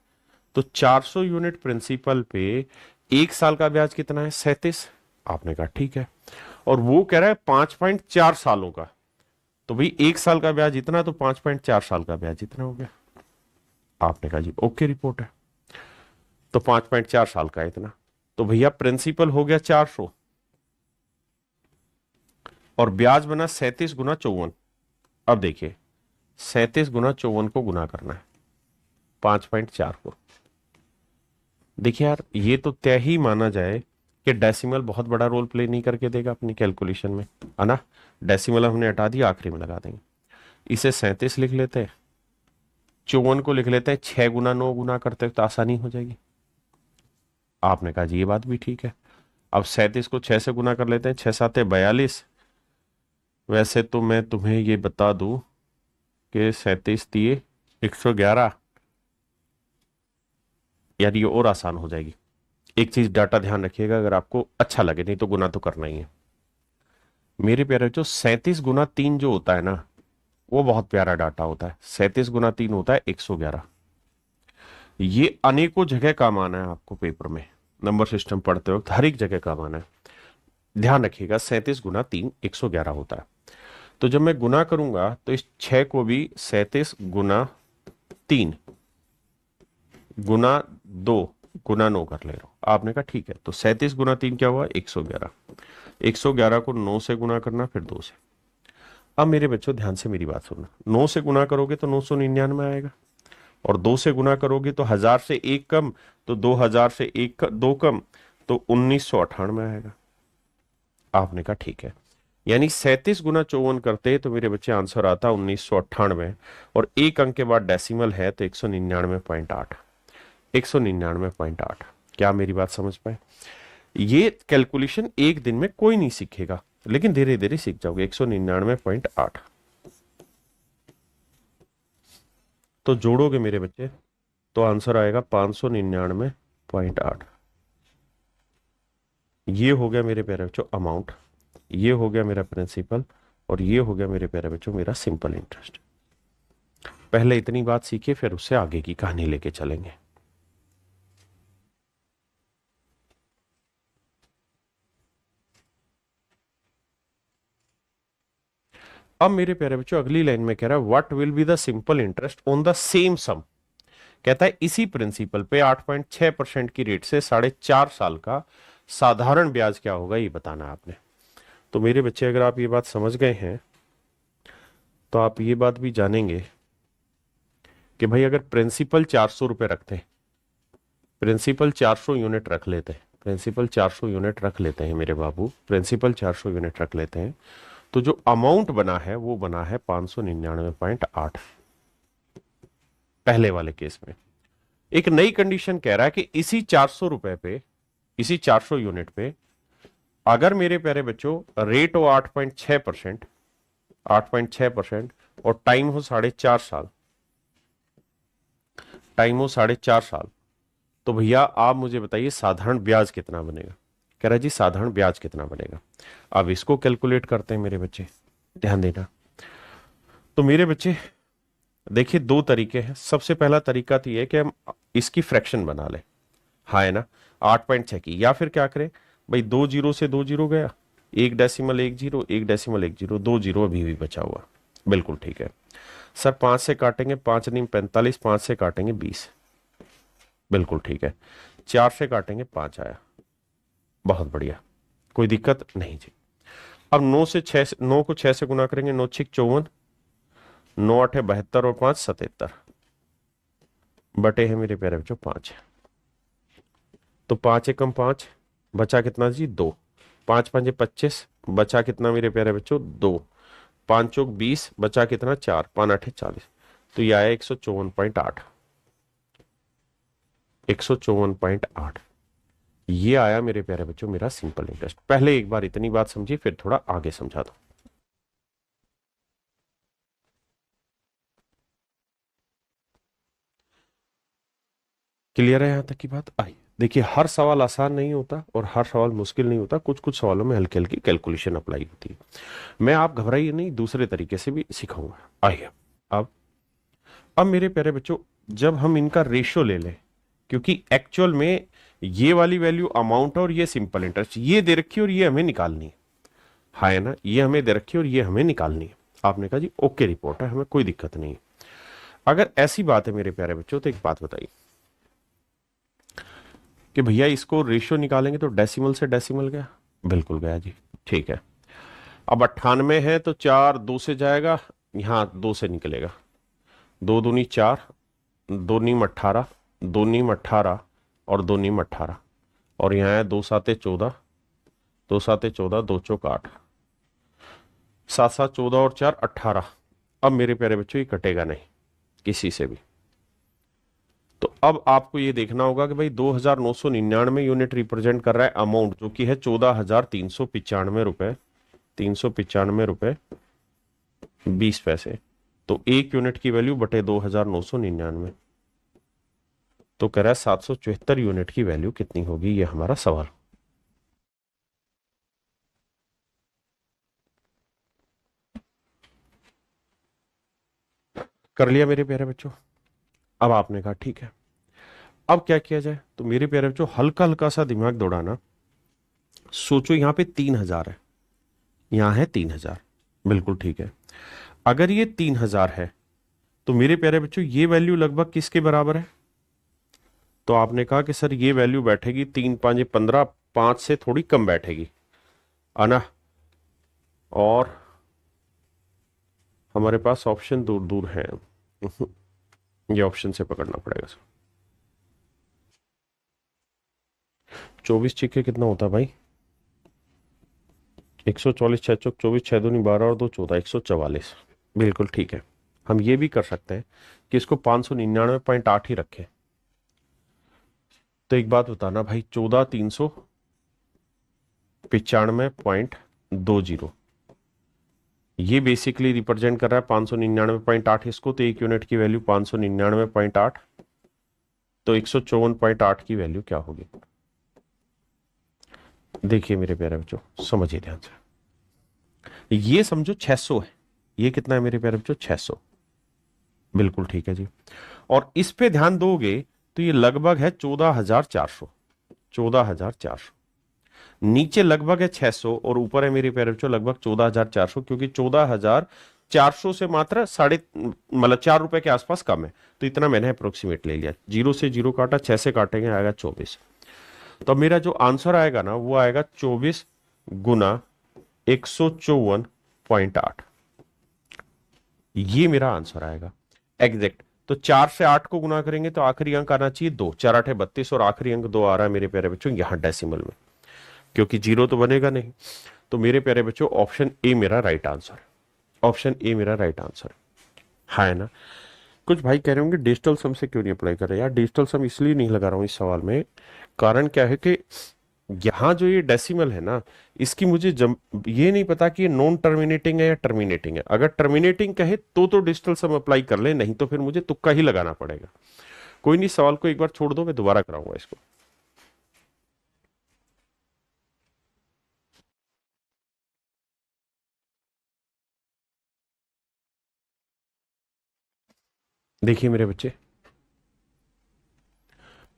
तो 400 यूनिट प्रिंसिपल पे 1 साल का ब्याज कितना है 37, आपने कहा ठीक है, और वो कह रहा है 5.4 सालों का, तो भाई 1 साल का ब्याज इतना, तो 5.4 साल का ब्याज इतना हो गया। आपने कहा जी ओके रिपोर्ट है, तो 5.4 साल का इतना, तो भैया प्रिंसिपल हो गया 400 और ब्याज बना 37 गुना 54। अब देखिए 37 गुना 54 को गुना करना है 5.4 को। देखिए यार ये तो तय ही माना जाए कि डेसिमल बहुत बड़ा रोल प्ले नहीं करके देगा अपनी कैलकुलेशन में, है ना। डेसिमल हमने हटा दिया, आखिरी में लगा देंगे, इसे 37 लिख लेते हैं, 54 को लिख लेते हैं 6 गुना 9 गुना करते तो आसानी हो जाएगी। आपने कहा जी ये बात भी ठीक है। अब 37 को 6 से गुना कर लेते हैं, 6 7 42। वैसे तो मैं तुम्हें ये बता दूं कि 37 दिए 111, यार ये और आसान हो जाएगी। एक चीज डाटा ध्यान रखिएगा, अगर आपको अच्छा लगे, नहीं तो गुना तो करना ही है मेरे प्यारे। जो 37 गुना 3 जो होता है ना, वो बहुत प्यारा डाटा होता है। 37 गुना 3 होता है 111। ये अनेकों जगह काम आना है आपको पेपर में, नंबर सिस्टम पढ़ते वक्त हर एक जगह काम आना है। ध्यान रखिएगा 37 गुना 3 111 होता है। तो जब मैं गुना करूंगा तो इस 6 को भी 37 गुना 3 गुना 2 गुना 9 कर ले रहा हूं। आपने कहा ठीक है, तो 37 गुना 3 क्या हुआ 111। 111 को 9 से गुना करना, फिर 2 से। अब मेरे बच्चों ध्यान से मेरी बात सुनना, 9 से गुना करोगे तो 999 आएगा, और 2 से गुना करोगे तो 1000 से 1 कम, तो 2000 से 2 कम, तो 1998 आएगा। आपने कहा ठीक है, यानी 37 गुना 54 करते तो मेरे बच्चे आंसर आता 1998, और एक अंक के बाद डेसिमल है तो 199.8। 199.8। क्या मेरी बात समझ पाए? ये कैलकुलेशन एक दिन में कोई नहीं सीखेगा, लेकिन धीरे धीरे सीख जाओगे। 199.8 तो जोड़ोगे मेरे बच्चे तो आंसर आएगा 599.8। ये हो गया मेरे प्यारे बच्चों अमाउंट, ये हो गया मेरा प्रिंसिपल, और ये हो गया मेरे प्यारे बच्चों मेरा सिंपल इंटरेस्ट। पहले इतनी बात सीखिए, फिर उससे आगे की कहानी लेके चलेंगे। अब मेरे प्यारे बच्चों अगली लाइन में कह रहा है what will be the simple interest on the same sum. कहता है इसी प्रिंसिपल पे 8.6% की रेट से 4.5 साल का साधारण ब्याज क्या होगा, ये बताना है आपने। तो मेरे बच्चे अगर आप ये बात समझ गए हैं तो आप ये बात भी जानेंगे कि भाई अगर प्रिंसिपल 400 रुपए रखते हैं, प्रिंसिपल 400 यूनिट रख लेते हैं, प्रिंसिपल 400 यूनिट रख लेते हैं मेरे बाबू, प्रिंसिपल 400 यूनिट रख लेते हैं, तो जो अमाउंट बना है वो बना है 599.8 पहले वाले केस में। एक नई कंडीशन कह रहा है कि इसी 400 रुपए पे, इसी 400 यूनिट पे अगर मेरे प्यारे बच्चों रेट हो 8.6%, 8.6% और टाइम हो 4.5 साल, टाइम हो 4.5 साल, तो भैया आप मुझे बताइए साधारण ब्याज कितना बनेगा। कह रहा है जी साधारण ब्याज कितना बनेगा। अब इसको कैलकुलेट करते हैं मेरे बच्चे, ध्यान देना। तो मेरे बच्चे देखिए दो तरीके हैं। सबसे पहला तरीका तो ये है कि हम इसकी फ्रैक्शन बना लें, हाँ है ना, 8.6 की, या फिर क्या करें भाई 2 जीरो से 2 जीरो गया, 1.10, 1.10, 2 जीरो अभी भी बचा हुआ, बिल्कुल ठीक है सर। 5 से काटेंगे, 5 नहीं 45, 5 से काटेंगे 20, बिल्कुल ठीक है। 4 से काटेंगे 5 आया, बहुत बढ़िया, कोई दिक्कत नहीं जी। अब 9 से 6, 9 को 6 से गुना करेंगे, 9 6 54, 9 8 72 और 5 77 बटे है मेरे प्यारे बच्चों 5। तो 5 एकम 5, बचा कितना जी 2, 5 5 25, बचा कितना मेरे प्यारे बच्चों 2, 5 चौक 20, बचा कितना 4, 5 8 40। तो ये आया 154.8, 154.8। ये आया मेरे प्यारे बच्चों मेरा सिंपल इंटरेस्ट। पहले एक बार इतनी बात समझिए, फिर थोड़ा आगे समझा दो। क्लियर है यहां तक की बात? आई देखिए, हर सवाल आसान नहीं होता और हर सवाल मुश्किल नहीं होता, कुछ कुछ सवालों में हल्की हल्की कैलकुलेशन अप्लाई होती है। मैं, आप घबराइए नहीं, दूसरे तरीके से भी सिखाऊंगा। आइए अब मेरे प्यारे बच्चों जब हम इनका रेशियो ले लें, क्योंकि एक्चुअल में ये वाली वैल्यू अमाउंट और ये सिंपल इंटरेस्ट ये दे रखी और ये हमें निकालनी है, हाँ है ना, ये हमें दे रखी और ये हमें निकालनी है। आपने कहा जी ओके रिपोर्ट है, हमें कोई दिक्कत नहीं है। अगर ऐसी बात है मेरे प्यारे बच्चों तो एक बात बताइए कि भैया इसको रेशियो निकालेंगे तो डेसिमल से डेसिमल गया, बिल्कुल गया जी, ठीक है। अब 98 है तो 4 2 से जाएगा, यहां 2 से निकलेगा, 2 दूनी 4, 2 नीम 18, 2 नीम 18 और 2 नीम 18, और यहाँ है 2 साते 14, 2 साते 14, 2 चौक 8, 7 7 14 और 4 18। अब मेरे प्यारे बच्चों ये कटेगा नहीं किसी से भी। तो अब आपको ये देखना होगा कि भाई 2999 यूनिट रिप्रेजेंट कर रहा है अमाउंट, जो कि है 14,395 रुपए, 395 रुपए 20 पैसे। तो एक यूनिट की वैल्यू बटे 2999, तो कह रहा है 774 यूनिट की वैल्यू कितनी होगी, ये हमारा सवाल। कर लिया मेरे प्यारे बच्चों? अब आपने कहा ठीक है, अब क्या किया जाए? तो मेरे प्यारे बच्चों हल्का हल्का सा दिमाग दौड़ाना। सोचो यहां पे 3000 है, यहां है 3000, बिल्कुल ठीक है। अगर ये 3000 है तो मेरे प्यारे बच्चों ये वैल्यू लगभग किसके बराबर है? तो आपने कहा कि सर ये वैल्यू बैठेगी 3 5 15, 5 से थोड़ी कम बैठेगी, है ना, और हमारे पास ऑप्शन दूर दूर है, ये ऑप्शन से पकड़ना पड़ेगा सर। 24 छिक्के कितना होता है भाई? 144, 6 चौक 24, 6 दूनी 12 और 2 14, 144, बिल्कुल ठीक है। हम ये भी कर सकते हैं कि इसको 599.8 ही रखें। तो एक बात बताना भाई, 14,395.20, ये बेसिकली रिप्रेजेंट कर रहा है 599.8 इसको, तो एक यूनिट की वैल्यू 599.8 तो 154.8 की वैल्यू क्या होगी? देखिए मेरे प्यारे बच्चों, समझिए ध्यान से। ये समझो 600 है, ये कितना है मेरे प्यारे बच्चों? 600। बिल्कुल ठीक है जी। और इस पे ध्यान दोगे तो ये लगभग है 14,400। 14,400। नीचे लगभग है 600 और ऊपर है मेरे प्यारे बच्चों लगभग 14,400, क्योंकि 14,400 से मात्र साढ़े मतलब 4 रुपए के आसपास कम है। तो इतना मैंने अप्रोक्सीमेट ले लिया। 0 से 0 काटा, 6 से काटेंगे आएगा 24। तो मेरा जो आंसर आएगा ना वो आएगा 24 गुना 154.8। ये मेरा आंसर आएगा एग्जैक्ट। तो 4 से 8 को गुना करेंगे तो आखिरी अंक आना चाहिए 2, 4 8 32 और आखिरी अंक 2 आ रहा है मेरे प्यारे बच्चों यहां डेसिमल में, क्योंकि जीरो तो बनेगा नहीं। तो मेरे प्यारे बच्चों ऑप्शन ए मेरा राइट आंसर। ऑप्शन ए मेरा राइट आंसर है ना। कुछ भाई कह रहे होंगे डिजिटल सम से क्यों नहीं अप्लाई कर रहे? यार डिजिटल सम इसलिए नहीं लगा रहा हूं इस सवाल में, कारण क्या है कि यहां जो ये डेसिमल है ना, इसकी मुझे ये नहीं पता कि ये नॉन टर्मिनेटिंग है या टर्मिनेटिंग है। अगर टर्मिनेटिंग कहे तो डिजिटल सम अप्लाई कर ले, नहीं तो फिर मुझे तुक्का ही लगाना पड़ेगा। कोई नहीं, सवाल को एक बार छोड़ दो, मैं दोबारा कराऊंगा इसको। देखिए मेरे बच्चे,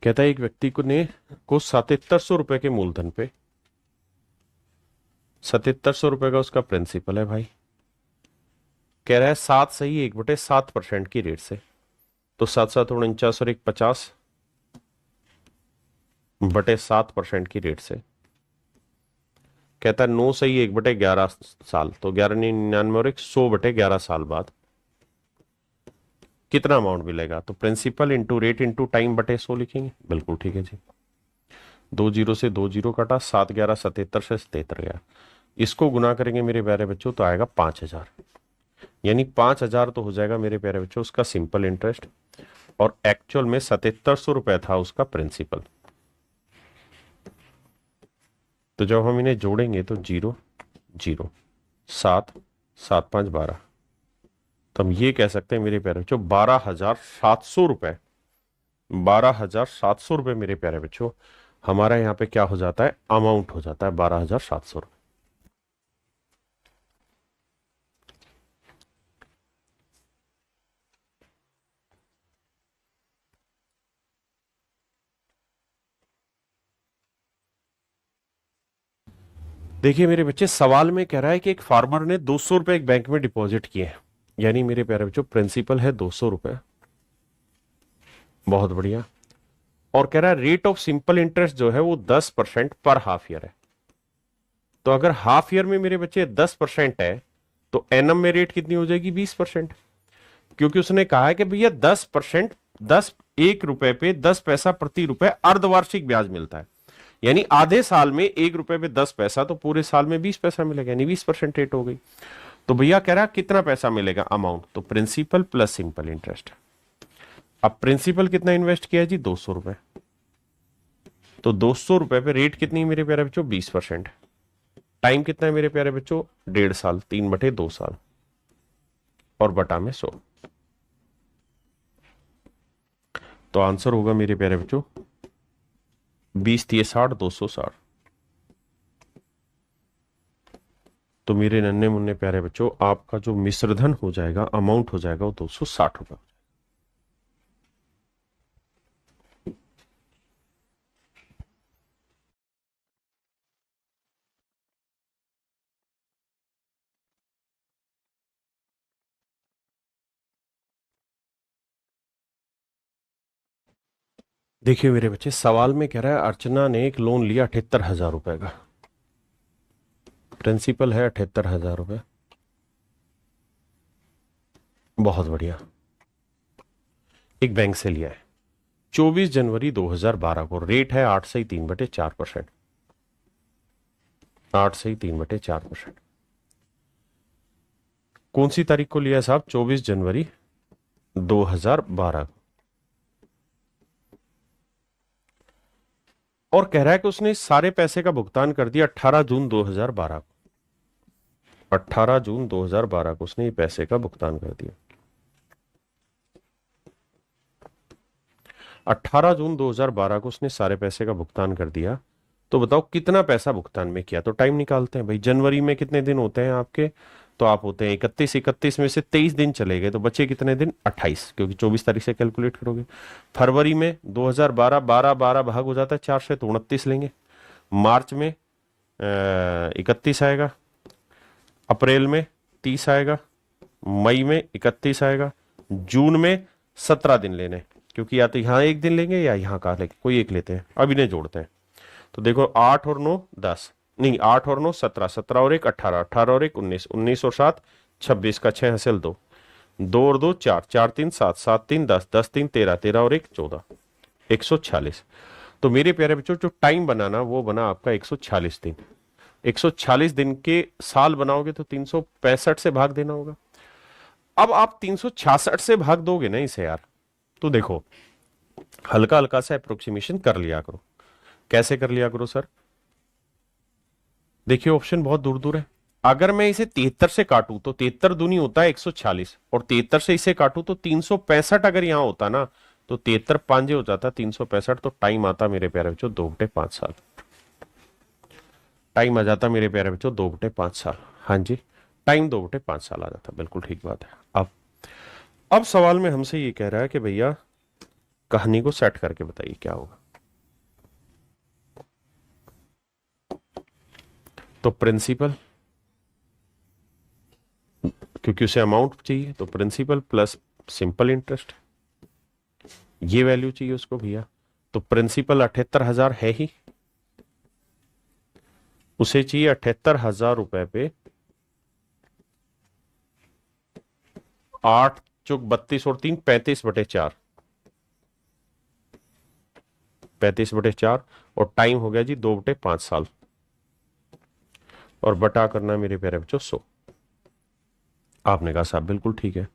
कहता है एक व्यक्ति को 7700 रुपए के मूलधन पे 7700 रुपए का उसका प्रिंसिपल है भाई। कह रहा है 7 सही 1/7% की रेट से। तो 7 7 49 और 1 50/7% की रेट से। कहता है 9 सही 1/11 साल, तो 11 99 और 100/11 साल बाद कितना अमाउंट मिलेगा? तो principal into rate into time बटे 100 लिखेंगे। बिल्कुल ठीक है जी। 2 0 से 2 0 कटा, 7 11 77 से 77 गया। इसको गुना करेंगे मेरे प्यारे बच्चों तो आएगा 5,000। यानी 5,000 तो हो जाएगा मेरे प्यारे बच्चों उसका सिंपल इंटरेस्ट, और एक्चुअल में 7700 रुपए था उसका प्रिंसिपल। तो जब हम इन्हें जोड़ेंगे तो 0 0 7 7 5 12, तो हम ये कह सकते हैं मेरे प्यारे बच्चों 12,700 रुपए। 12,700 रुपए मेरे प्यारे बच्चों हमारा यहाँ पे क्या हो जाता है? अमाउंट हो जाता है 12,700 रुपए। देखिए मेरे बच्चे, सवाल में कह रहा है कि एक फार्मर ने 200 रुपए एक बैंक में डिपॉजिट किए हैं, यानी मेरे प्यारे बच्चों प्रिंसिपल है 200 रुपए। बहुत बढ़िया। और कह रहा है रेट ऑफ सिंपल इंटरेस्ट जो है वो 10% पर हाफ ईयर है। तो अगर हाफ ईयर में मेरे बच्चे 10% है तो एनम में रेट कितनी हो जाएगी? 20%। क्योंकि उसने कहा है कि भैया 10%, 1 रुपए पे 10 पैसा प्रति रुपए अर्धवार्षिक ब्याज मिलता है। यानी आधे साल में 1 रुपए पे 10 पैसा, तो पूरे साल में 20 पैसा मिलेगा, यानी 20% रेट हो गई। तो भैया कह रहा कितना पैसा मिलेगा अमाउंट? तो प्रिंसिपल प्लस सिंपल इंटरेस्ट। अब प्रिंसिपल कितना इन्वेस्ट किया है जी? 200 रुपए। तो 200 रुपए पे रेट कितनी है मेरे प्यारे बच्चों? 20%। टाइम कितना है मेरे प्यारे बच्चों? 1.5 साल, 3/2 साल, और बटा में 100। तो आंसर होगा मेरे प्यारे बच्चों 20 × 3 = 60, 260। तो मेरे नन्हे मुन्ने प्यारे बच्चों आपका जो मिश्रधन हो जाएगा, अमाउंट हो जाएगा वो 260 रुपए। देखिए मेरे बच्चे, सवाल में कह रहा है अर्चना ने एक लोन लिया 78,000 रुपए का। प्रिंसिपल है 78,000 रुपए। बहुत बढ़िया। एक बैंक से लिया है 24 जनवरी 2012 को। रेट है 8 सही 3/4%। 8 सही 3/4%। कौन सी तारीख को लिया है साहब? 24 जनवरी 2012 को। और कह रहा है कि उसने सारे पैसे का भुगतान कर दिया 18 जून 2012 को। 18 जून 2012 को उसने ये पैसे का भुगतान कर दिया। 18 जून 2012 को उसने सारे पैसे का भुगतान कर दिया। तो बताओ कितना पैसा भुगतान में किया। तो टाइम निकालते हैं भाई। जनवरी में कितने दिन होते हैं आपके, तो आप होते हैं 31। 31 में से 23 दिन चले गए तो बचे कितने दिन, 28, क्योंकि 24 तारीख से कैलकुलेट करोगे। फरवरी में 2012, 12 12 भाग हो जाता है 4 से, तो 29 लेंगे। मार्च में 31 आएगा, अप्रैल में 30 आएगा, मई में 31 आएगा, जून में 17 दिन लेने, क्योंकि या तो यहां एक दिन लेंगे या यहां का लेंगे, कोई एक लेते हैं। अब इन्हें जोड़ते हैं। तो देखो 8 और 9 10, नहीं 8 और 9 17, 17 और 1 18, 18 और 1 19, 19 और 7 26 का 6 हासिल 2, 2 और 2 4, 4 3 7, 7 3 10, 10 3 13, 13 और 1 14, 146। तो मेरे प्यारे बच्चों जो टाइम बनाना वो बना आपका 146 दिन। 146 दिन के साल बनाओगे तो 365 से भाग देना होगा। अब आप 366 से भाग दोगे ना इसे यार, तो देखो हल्का हल्का सा अप्रोक्सीमेशन कर लिया करो। कैसे कर लिया करो सर, देखिए ऑप्शन बहुत दूर दूर है। अगर मैं इसे 73 से काटूं तो 73 दूनी होता है 146, और 73 से इसे काटूं तो 365 अगर यहां होता ना, तो 73 पांजे हो जाता 365। तो टाइम आता मेरे प्यारे बच्चों 2/5 साल। टाइम आ जाता मेरे प्यारे बच्चों 2/5 साल। हाँ जी, टाइम 2/5 साल आ जाता, बिल्कुल ठीक बात है। अब सवाल में हमसे ये कह रहा है कि भैया कहानी को सेट करके बताइए क्या होगा। तो प्रिंसिपल, क्योंकि उसे अमाउंट चाहिए तो प्रिंसिपल प्लस सिंपल इंटरेस्ट, ये वैल्यू चाहिए उसको भैया। तो प्रिंसिपल 78,000 है ही, उसे चाहिए 78,000 रुपए पे 8 चौक 32 और 3 35/4, 35/4, और टाइम हो गया जी 2/5 साल, और बटा करना मेरे प्यारे बच्चों 100। आपने कहा साहब बिल्कुल ठीक है।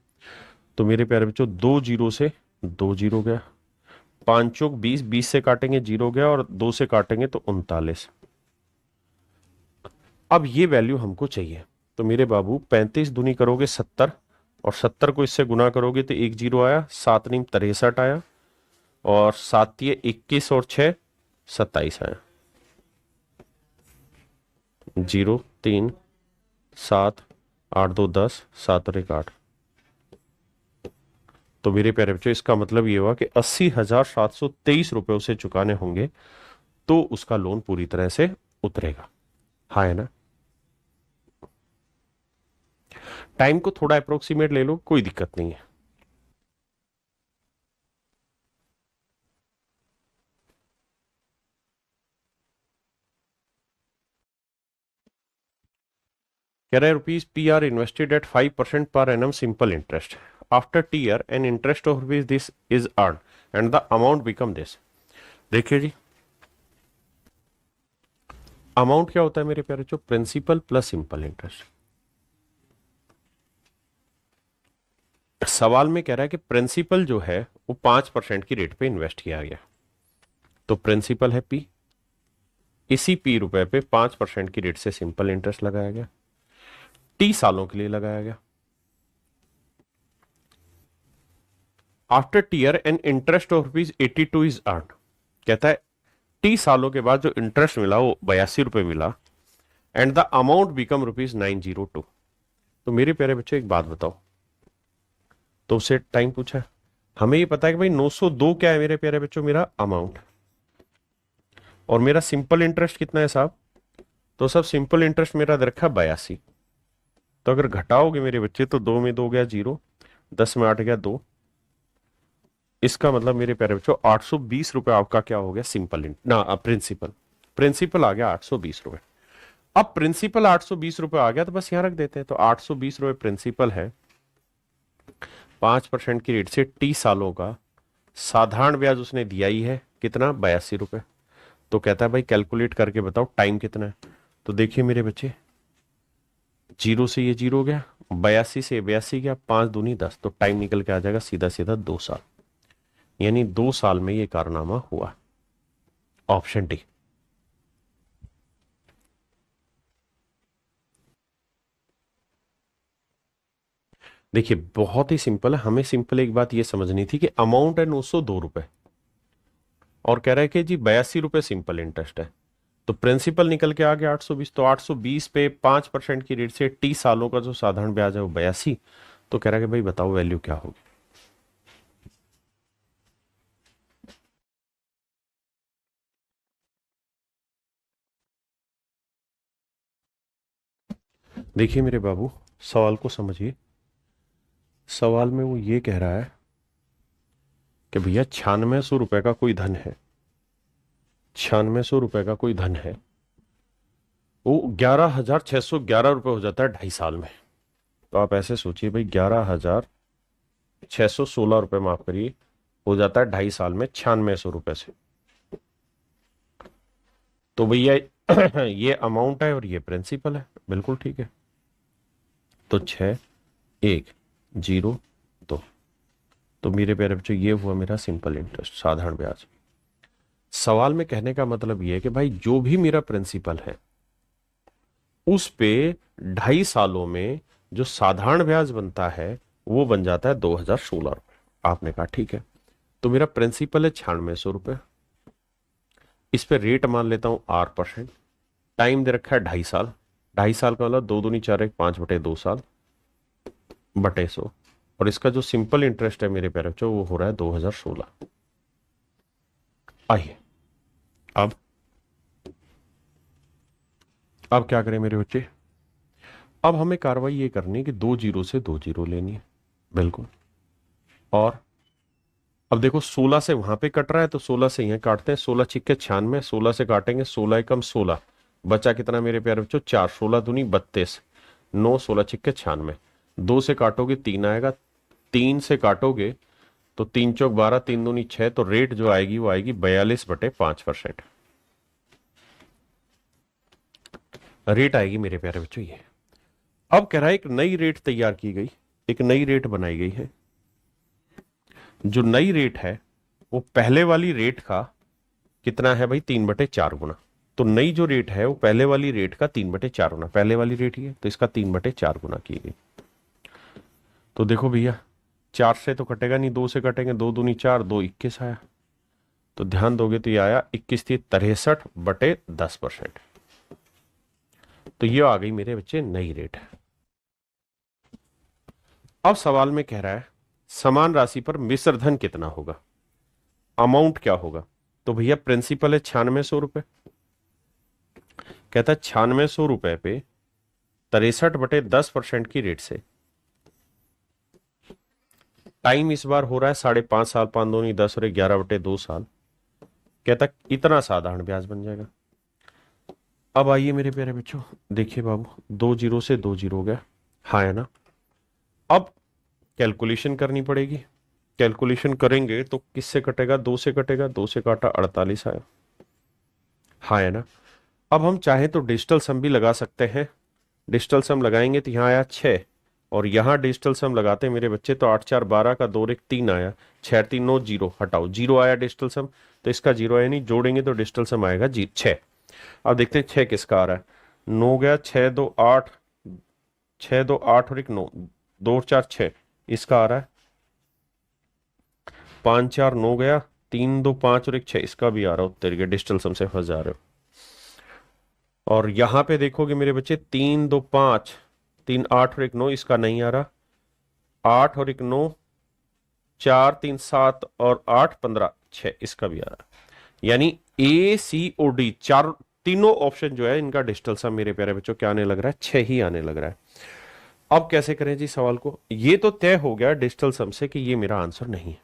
तो मेरे प्यारे बच्चों 2 जीरो से 2 जीरो गया, 5 चौक 20, 20 से काटेंगे 0 गया, और 2 से काटेंगे तो 39। अब ये वैल्यू हमको चाहिए। तो मेरे बाबू 35 दूनी करोगे 70, और 70 को इससे गुना करोगे तो 1 जीरो आया, 7 नीम 63 आया, और 7 ये 21 और 6 27 आया। 0 3 7 8 2 10, 7 और 1 8। तो मेरे प्यारे बच्चों इसका मतलब ये हुआ कि 80,723 रुपए उसे चुकाने होंगे, तो उसका लोन पूरी तरह से उतरेगा। हाँ है ना। टाइम को थोड़ा अप्रोक्सीमेट ले लो, कोई दिक्कत नहीं है। कह रहे rupees P R invested at 5% per annum simple interest. After T year an interest of rupees this is earn and the amount become this. देखिए जी, अमाउंट क्या होता है मेरे प्यारे, जो प्रिंसिपल प्लस सिंपल इंटरेस्ट। सवाल में कह रहा है कि प्रिंसिपल जो है वो 5% की रेट पे इन्वेस्ट किया गया। तो प्रिंसिपल है पी, इसी पी रुपए पे 5% की रेट से सिंपल इंटरेस्ट लगाया गया, टी सालों के लिए लगाया गया। After T year an interest of rupees 82 is earn. कहता है टी सालों के बाद जो इंटरेस्ट मिला वो 82 रुपए मिला, and the amount become rupees 902। तो मेरे प्यारे बच्चों एक बात बताओ, तो उससे टाइम पूछा है। हमें ये पता है कि भाई 902 क्या है मेरे प्यारे बच्चों, मेरा अमाउंट, और मेरा सिंपल इंटरेस्ट कितना है साहब, तो सब सिंपल इंटरेस्ट मेरा दे रखा 82। तो अगर घटाओगे मेरे बच्चे तो 2 में 2 गया 0, 10 में 8 गया 2, इसका मतलब मेरे प्यारे बच्चों 820 रुपए आपका क्या हो गया, सिंपल ना प्रिंसिपल। प्रिंसिपल आ गया 820 रुपए। अब प्रिंसिपल 820 रुपए आ गया तो बस यहां रख देते हैं। तो 820 रुपए प्रिंसिपल है, 5% की रेट से टी सालों का साधारण ब्याज उसने दिया ही है कितना, 82 रुपए। तो कहता है भाई कैलकुलेट करके बताओ टाइम कितना है। तो देखिए मेरे बच्चे, 0 से ये 0 गया, 82 से 82 गया, 5 दूनी 10, तो टाइम निकल के आ जाएगा सीधा सीधा 2 साल। यानी 2 साल में ये कारनामा हुआ। Option D. देखिए बहुत ही सिंपल है। हमें सिंपल एक बात ये समझनी थी कि अमाउंट है 902 रुपए, और कह रहा है कि जी 82 रुपए सिंपल इंटरेस्ट है, तो प्रिंसिपल निकल के आ गया 820, तो 820 पे 5% की रेट से 30 सालों का जो साधारण ब्याज है वो 82। तो कह रहा है कि भाई बताओ वैल्यू क्या होगी। देखिए मेरे बाबू, सवाल को समझिए। सवाल में वो ये कह रहा है कि भैया 9600 रुपए का कोई धन है, 9600 रुपए का कोई धन है, वो 11,611 रुपए हो जाता है 2.5 साल में। तो आप ऐसे सोचिए भाई, 11,616 रुपए, माफ करिए, हो जाता है 2.5 साल में 9600 रुपए से। तो भैया ये अमाउंट है और ये प्रिंसिपल है, बिल्कुल ठीक है। तो 6,1,0,2, तो मेरे प्यारे बच्चों ये हुआ मेरा सिंपल इंटरेस्ट, साधारण ब्याज। सवाल में कहने का मतलब ये है कि भाई जो भी मेरा प्रिंसिपल है उस पे 2.5 सालों में जो साधारण ब्याज बनता है वो बन जाता है 2,016 रुपए। आपने कहा ठीक है, तो मेरा प्रिंसिपल है 9600 रुपए, इस पे रेट मान लेता हूं 8%, टाइम दे रखा है 2.5 साल, 2.5 साल का मतलब 2×2=4, 5/2 साल बटे 100, और इसका जो सिंपल इंटरेस्ट है मेरे प्यारे बच्चों वो हो रहा है 2016। आइए अब क्या करें मेरे बच्चे, अब हमें कार्रवाई ये करनी है कि 2 जीरो से 2 जीरो लेनी है, बिल्कुल। और अब देखो 16 से वहां पे कट रहा है तो 16 से यहां काटते हैं, 16×6=96, 16 से काटेंगे 16×1=16, बचा कितना मेरे प्यारे बच्चों 4, 16×2=32, 9, 16×6=96, 2 से काटोगे 3 आएगा, 3 से काटोगे तो 3×4=12, 3×2=6, तो रेट जो आएगी वो आएगी 42/5%। रेट आएगी मेरे प्यारे बच्चों ये। अब कह रहा है एक नई रेट तैयार की गई, एक नई रेट बनाई गई है। जो नई रेट है वो पहले वाली रेट का कितना है भाई, 3/4 गुना। तो नई जो रेट है वो पहले वाली रेट का 3/4 गुना, पहले वाली रेट ही है तो इसका 3/4 गुना की गई। तो देखो भैया 4 से तो कटेगा नहीं, 2 से कटेंगे, 2×2=4, 2=21 आया। तो ध्यान दोगे तो ये आया 21 थी 63/10%। तो ये आ गई मेरे बच्चे नई रेट। अब सवाल में कह रहा है समान राशि पर मिश्र धन कितना होगा, अमाउंट क्या होगा। तो भैया प्रिंसिपल है 9600 रुपए, कहता है 9600 रुपए पे 63/10% की रेट से, टाइम इस बार हो रहा है 5.5 साल, 5×2=10 और 11/2 साल, कहता इतना साधारण ब्याज बन जाएगा। अब आइए मेरे प्यारे बच्चों, देखिए बाबू 2 जीरो से 2 जीरो हो गया, हाँ है ना। अब कैलकुलेशन करनी पड़ेगी, कैलकुलेशन करेंगे तो किससे कटेगा, 2 से कटेगा, 2 से काटा 48 आया, हाँ है ना। अब हम चाहें तो डिजिटल सम भी लगा सकते हैं, डिजिटल सम लगाएंगे तो यहाँ आया 6, और यहां डिजिटल सम लगाते हैं मेरे बच्चे तो 8×4=12 का 2×1=3 आया, 6×3=9, 0 हटाओ, 0 आया डिजिटल सम, तो इसका 0 आया नहीं, जोड़ेंगे तो डिजिटल सम आएगा 6। अब देखते हैं 6 किसका आ रहा है, 9 गया, 6×2=8, 6×2=8 और 1 9, 2×4=6, इसका आ रहा है 5×4=9 गया, 3×2=5 और 1=6, इसका भी आ रहा है, उत्तर के डिजिटल सम से फंस जा रहे हो। और यहां पे देखोगे मेरे बच्चे 3×2=5, 3×8 और 1×9, इसका नहीं आ रहा, 8 और 1×9, 4×3=7 और 8×15=6, इसका भी आ रहा है। यानी ACOD चार तीनों ऑप्शन जो है इनका डिजिटल सम मेरे प्यारे बच्चों क्या आने लग रहा है, 6 ही आने लग रहा है। अब कैसे करें जी सवाल को, ये तो तय हो गया डिजिटल सम से कि ये मेरा आंसर नहीं है,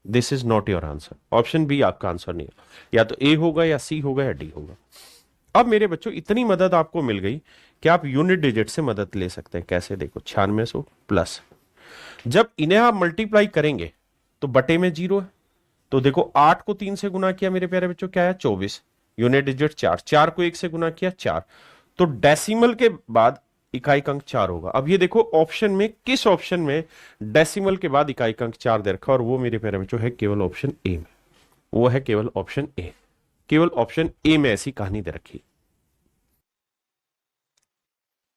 this is not your answer, option B आपका आंसर नहीं है, या तो ए होगा या सी होगा या डी होगा। अब मेरे बच्चों इतनी मदद आपको मिल गई कि आप यूनिट डिजिट से मदद ले सकते हैं। कैसे, देखो 9600 प्लस, जब इन्हें आप मल्टीप्लाई करेंगे तो बटे में 0 है, तो देखो 8 को 3 से गुना किया मेरे प्यारे बच्चों क्या है 24, यूनिट डिजिट 4, 4 को 1 से गुना किया 4, तो डेसिमल के बाद इकाई अंक 4 होगा। अब ये देखो ऑप्शन में, किस ऑप्शन में डेसिमल के बाद इकाई अंक 4 दे रखा, और वो मेरे प्यारे बच्चों है केवल ऑप्शन ए में, वो है केवल ऑप्शन ए, केवल ऑप्शन ए में ऐसी कहानी दे रखी।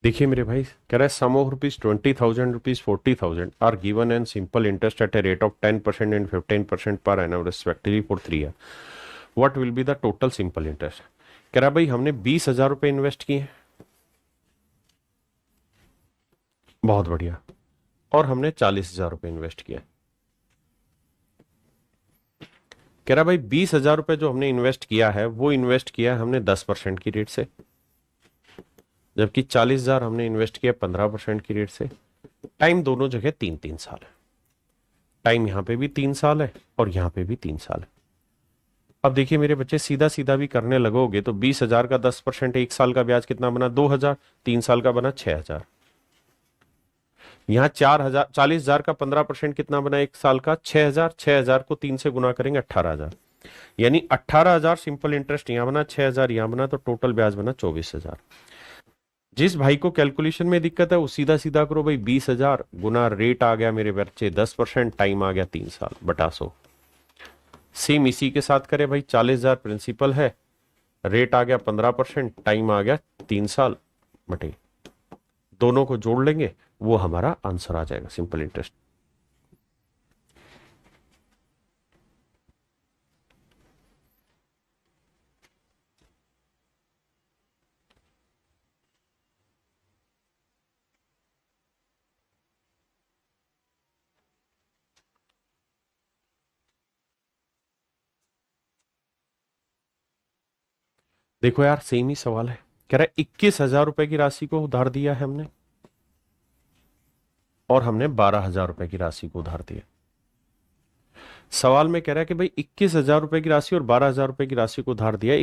देखिए मेरे भाई, कह रहा है sum of rupees 20,000 rupees 40,000 are given and simple interest at a rate of 10% and 15% per annum respectively for 3 year, what will be the total simple interest. कह रहा भाई हमने 20,000 रुपए इन्वेस्ट किए हैं, बहुत बढ़िया, और हमने 40,000 रुपए इन्वेस्ट किया। कह रहा भाई 20,000 रुपए जो हमने इन्वेस्ट किया है वो इन्वेस्ट किया है हमने 10% की रेट से, जबकि 40,000 हमने इन्वेस्ट किया 15% की रेट से। टाइम दोनों जगह 3-3 साल है, टाइम यहां पे भी 3 साल है और यहां पे भी 3 साल है। अब देखिए मेरे बच्चे, सीधा सीधा भी करने लगोगे तो 20,000 का 10% 1 साल का ब्याज कितना बना, 2,000, 3 साल का बना 6,000। यहाँ 4,000, 40,000 का 15% कितना बना 1 साल का, 6,000। 6,000 को 3 से गुना करेंगे 18,000, यानी 18,000 सिंपल इंटरेस्ट यहां बना, 6,000 यहां बना, तो टोटल ब्याज बना 24,000। जिस भाई को कैलकुलेशन में दिक्कत है वो सीधा सीधा करो भाई, 20,000 गुना रेट आ गया मेरे बच्चे 10%, टाइम आ गया 3 साल बटा 100। सेम इसी के साथ करें भाई, 40,000 प्रिंसिपल है, रेट आ गया 15%, टाइम आ गया 3 साल बटे, दोनों को जोड़ लेंगे वो हमारा आंसर आ जाएगा सिंपल इंटरेस्ट। देखो यार सेम ही सवाल है, कह रहा है 21,000 रुपए की राशि को उधार दिया है हमने, और हमने 12,000 रुपए की राशि को उधार दिया। सवाल में कह रहा है कि भाई 21,000 रुपए की राशि और 12,000 रुपए की राशि को उधार दिया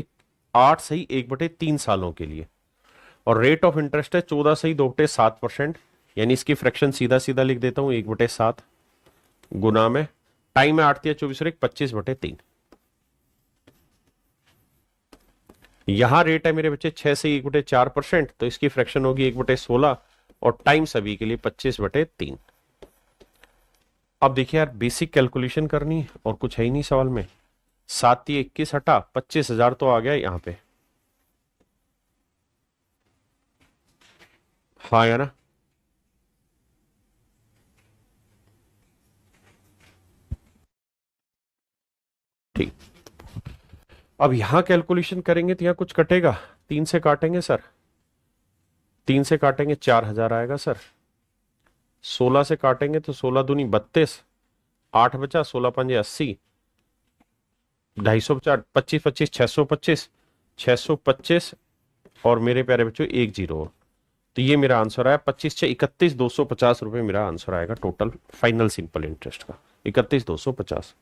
8 सही 1/3 सालों के लिए, और रेट ऑफ इंटरेस्ट है 14 सही 2/7%, यानी इसकी फ्रैक्शन सीधा सीधा लिख देता हूं 1/7 गुना में, टाइम है 8 या 24 और 25/3। यहां रेट है मेरे बच्चे 6 से 1/4%, तो इसकी फ्रैक्शन होगी 1/16, और टाइम सभी के लिए 25/3। अब देखिए यार बेसिक कैलकुलेशन करनी है और कुछ है ही नहीं सवाल में, 7 या 21 हटा 25,000 तो आ गया यहां पे, हाँ या ना। ठीक, अब यहां कैलकुलेशन करेंगे तो यहां कुछ कटेगा, 3 से काटेंगे सर, 3 से काटेंगे 4,000 आएगा सर, 16 से काटेंगे तो 16 दूनी 32, 8 बचा, 16 पंजे 80, 250 बचा, 25 25 625, 625, और मेरे प्यारे बच्चों 10, तो ये मेरा आंसर आया 25 से 31 250 रुपए मेरा आंसर आएगा टोटल फाइनल सिंपल इंटरेस्ट का, 31,250।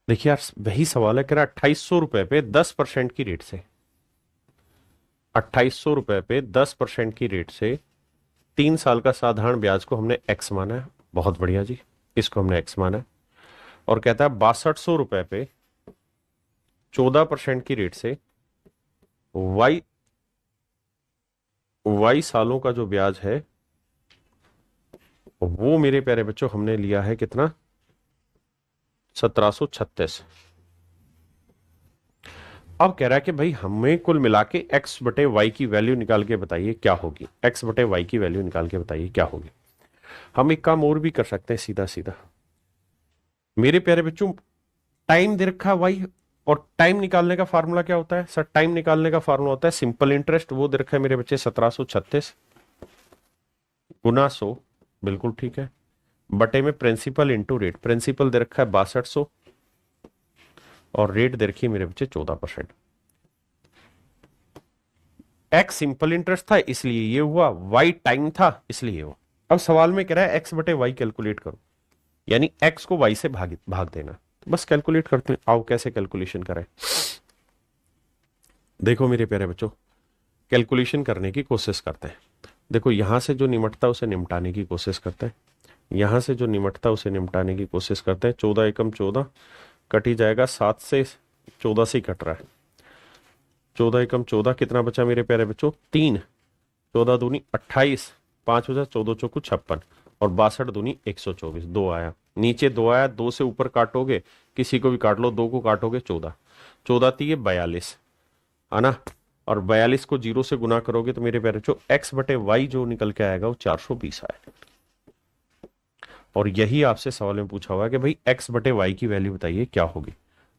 देखिए यार वही सवाल है, कह रहा 2,800 रुपए पे 10% की रेट से, 2,800 रुपए पे 10% की रेट से 3 साल का साधारण ब्याज को हमने एक्स माना है, बहुत बढ़िया जी, इसको हमने एक्स माना है। और कहता है 6200 रुपए पे 14% की रेट से वाई सालों का जो ब्याज है वो मेरे प्यारे बच्चों हमने लिया है कितना, 1736। अब कह रहा है कि भाई हमें कुल मिला के एक्स बटे वाई की वैल्यू निकाल के बताइए क्या होगी, एक्स बटे वाई की वैल्यू निकाल के बताइए क्या होगी। हम एक काम और भी कर सकते हैं सीधा सीधा मेरे प्यारे बच्चों, टाइम दे रखा है वाई, और टाइम निकालने का फार्मूला क्या होता है सर, टाइम निकालने का फार्मूला होता है सिंपल इंटरेस्ट, वो दे रखा है मेरे बच्चे 1736 गुना 100, बिल्कुल ठीक है, बटे में प्रिंसिपल इंटू रेट, प्रिंसिपल दे रखा है 6200 और रेट दे रखी है मेरे बच्चे 14%। एक्स सिंपल इंटरेस्ट था इसलिए ये हुआ, वाई टाइम था इसलिए हुआ। अब सवाल में कह रहा है एक्स बटे वाई कैलकुलेट करो, यानी एक्स को वाई से भाग देना, तो बस कैलकुलेट करते हैं, आओ कैसे कैलकुलेशन करें। देखो मेरे प्यारे बच्चों, कैलकुलेशन करने की कोशिश करते हैं। देखो यहां से जो निमटता है उसे निमटाने की कोशिश करते हैं, यहां से जो निमटता है उसे निमटाने की कोशिश करते हैं। 14 एकम 14 कट ही जाएगा, 7 से 14 से ही कट रहा है, 14 एकम 14 कितना बचा मेरे प्यारे बच्चों 3, 14 दूनी 28, 5 बचा, 14 चौकू 56, और 62 दूनी 124, 2 आया, नीचे 2 आया, 2 से ऊपर काटोगे, किसी को भी काट लो, 2 को काटोगे 14, 14 तीय 42, है ना, और 42 को 0 से गुना करोगे तो मेरे प्यारे बच्चों x बटे वाई जो निकल के आएगा वो 420 आएगा। और यही आपसे सवाल में पूछा हुआ है कि भाई x बटे वाई की वैल्यू बताइए क्या होगी,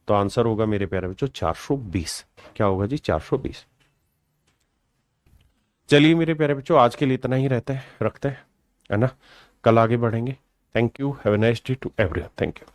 तो आंसर होगा मेरे प्यारे बच्चों 420। क्या होगा जी? 420। चलिए मेरे प्यारे बच्चों आज के लिए इतना ही रहता है, रखते हैं, है ना, कल आगे बढ़ेंगे। Thank you, have a nice day to everyone, thank you.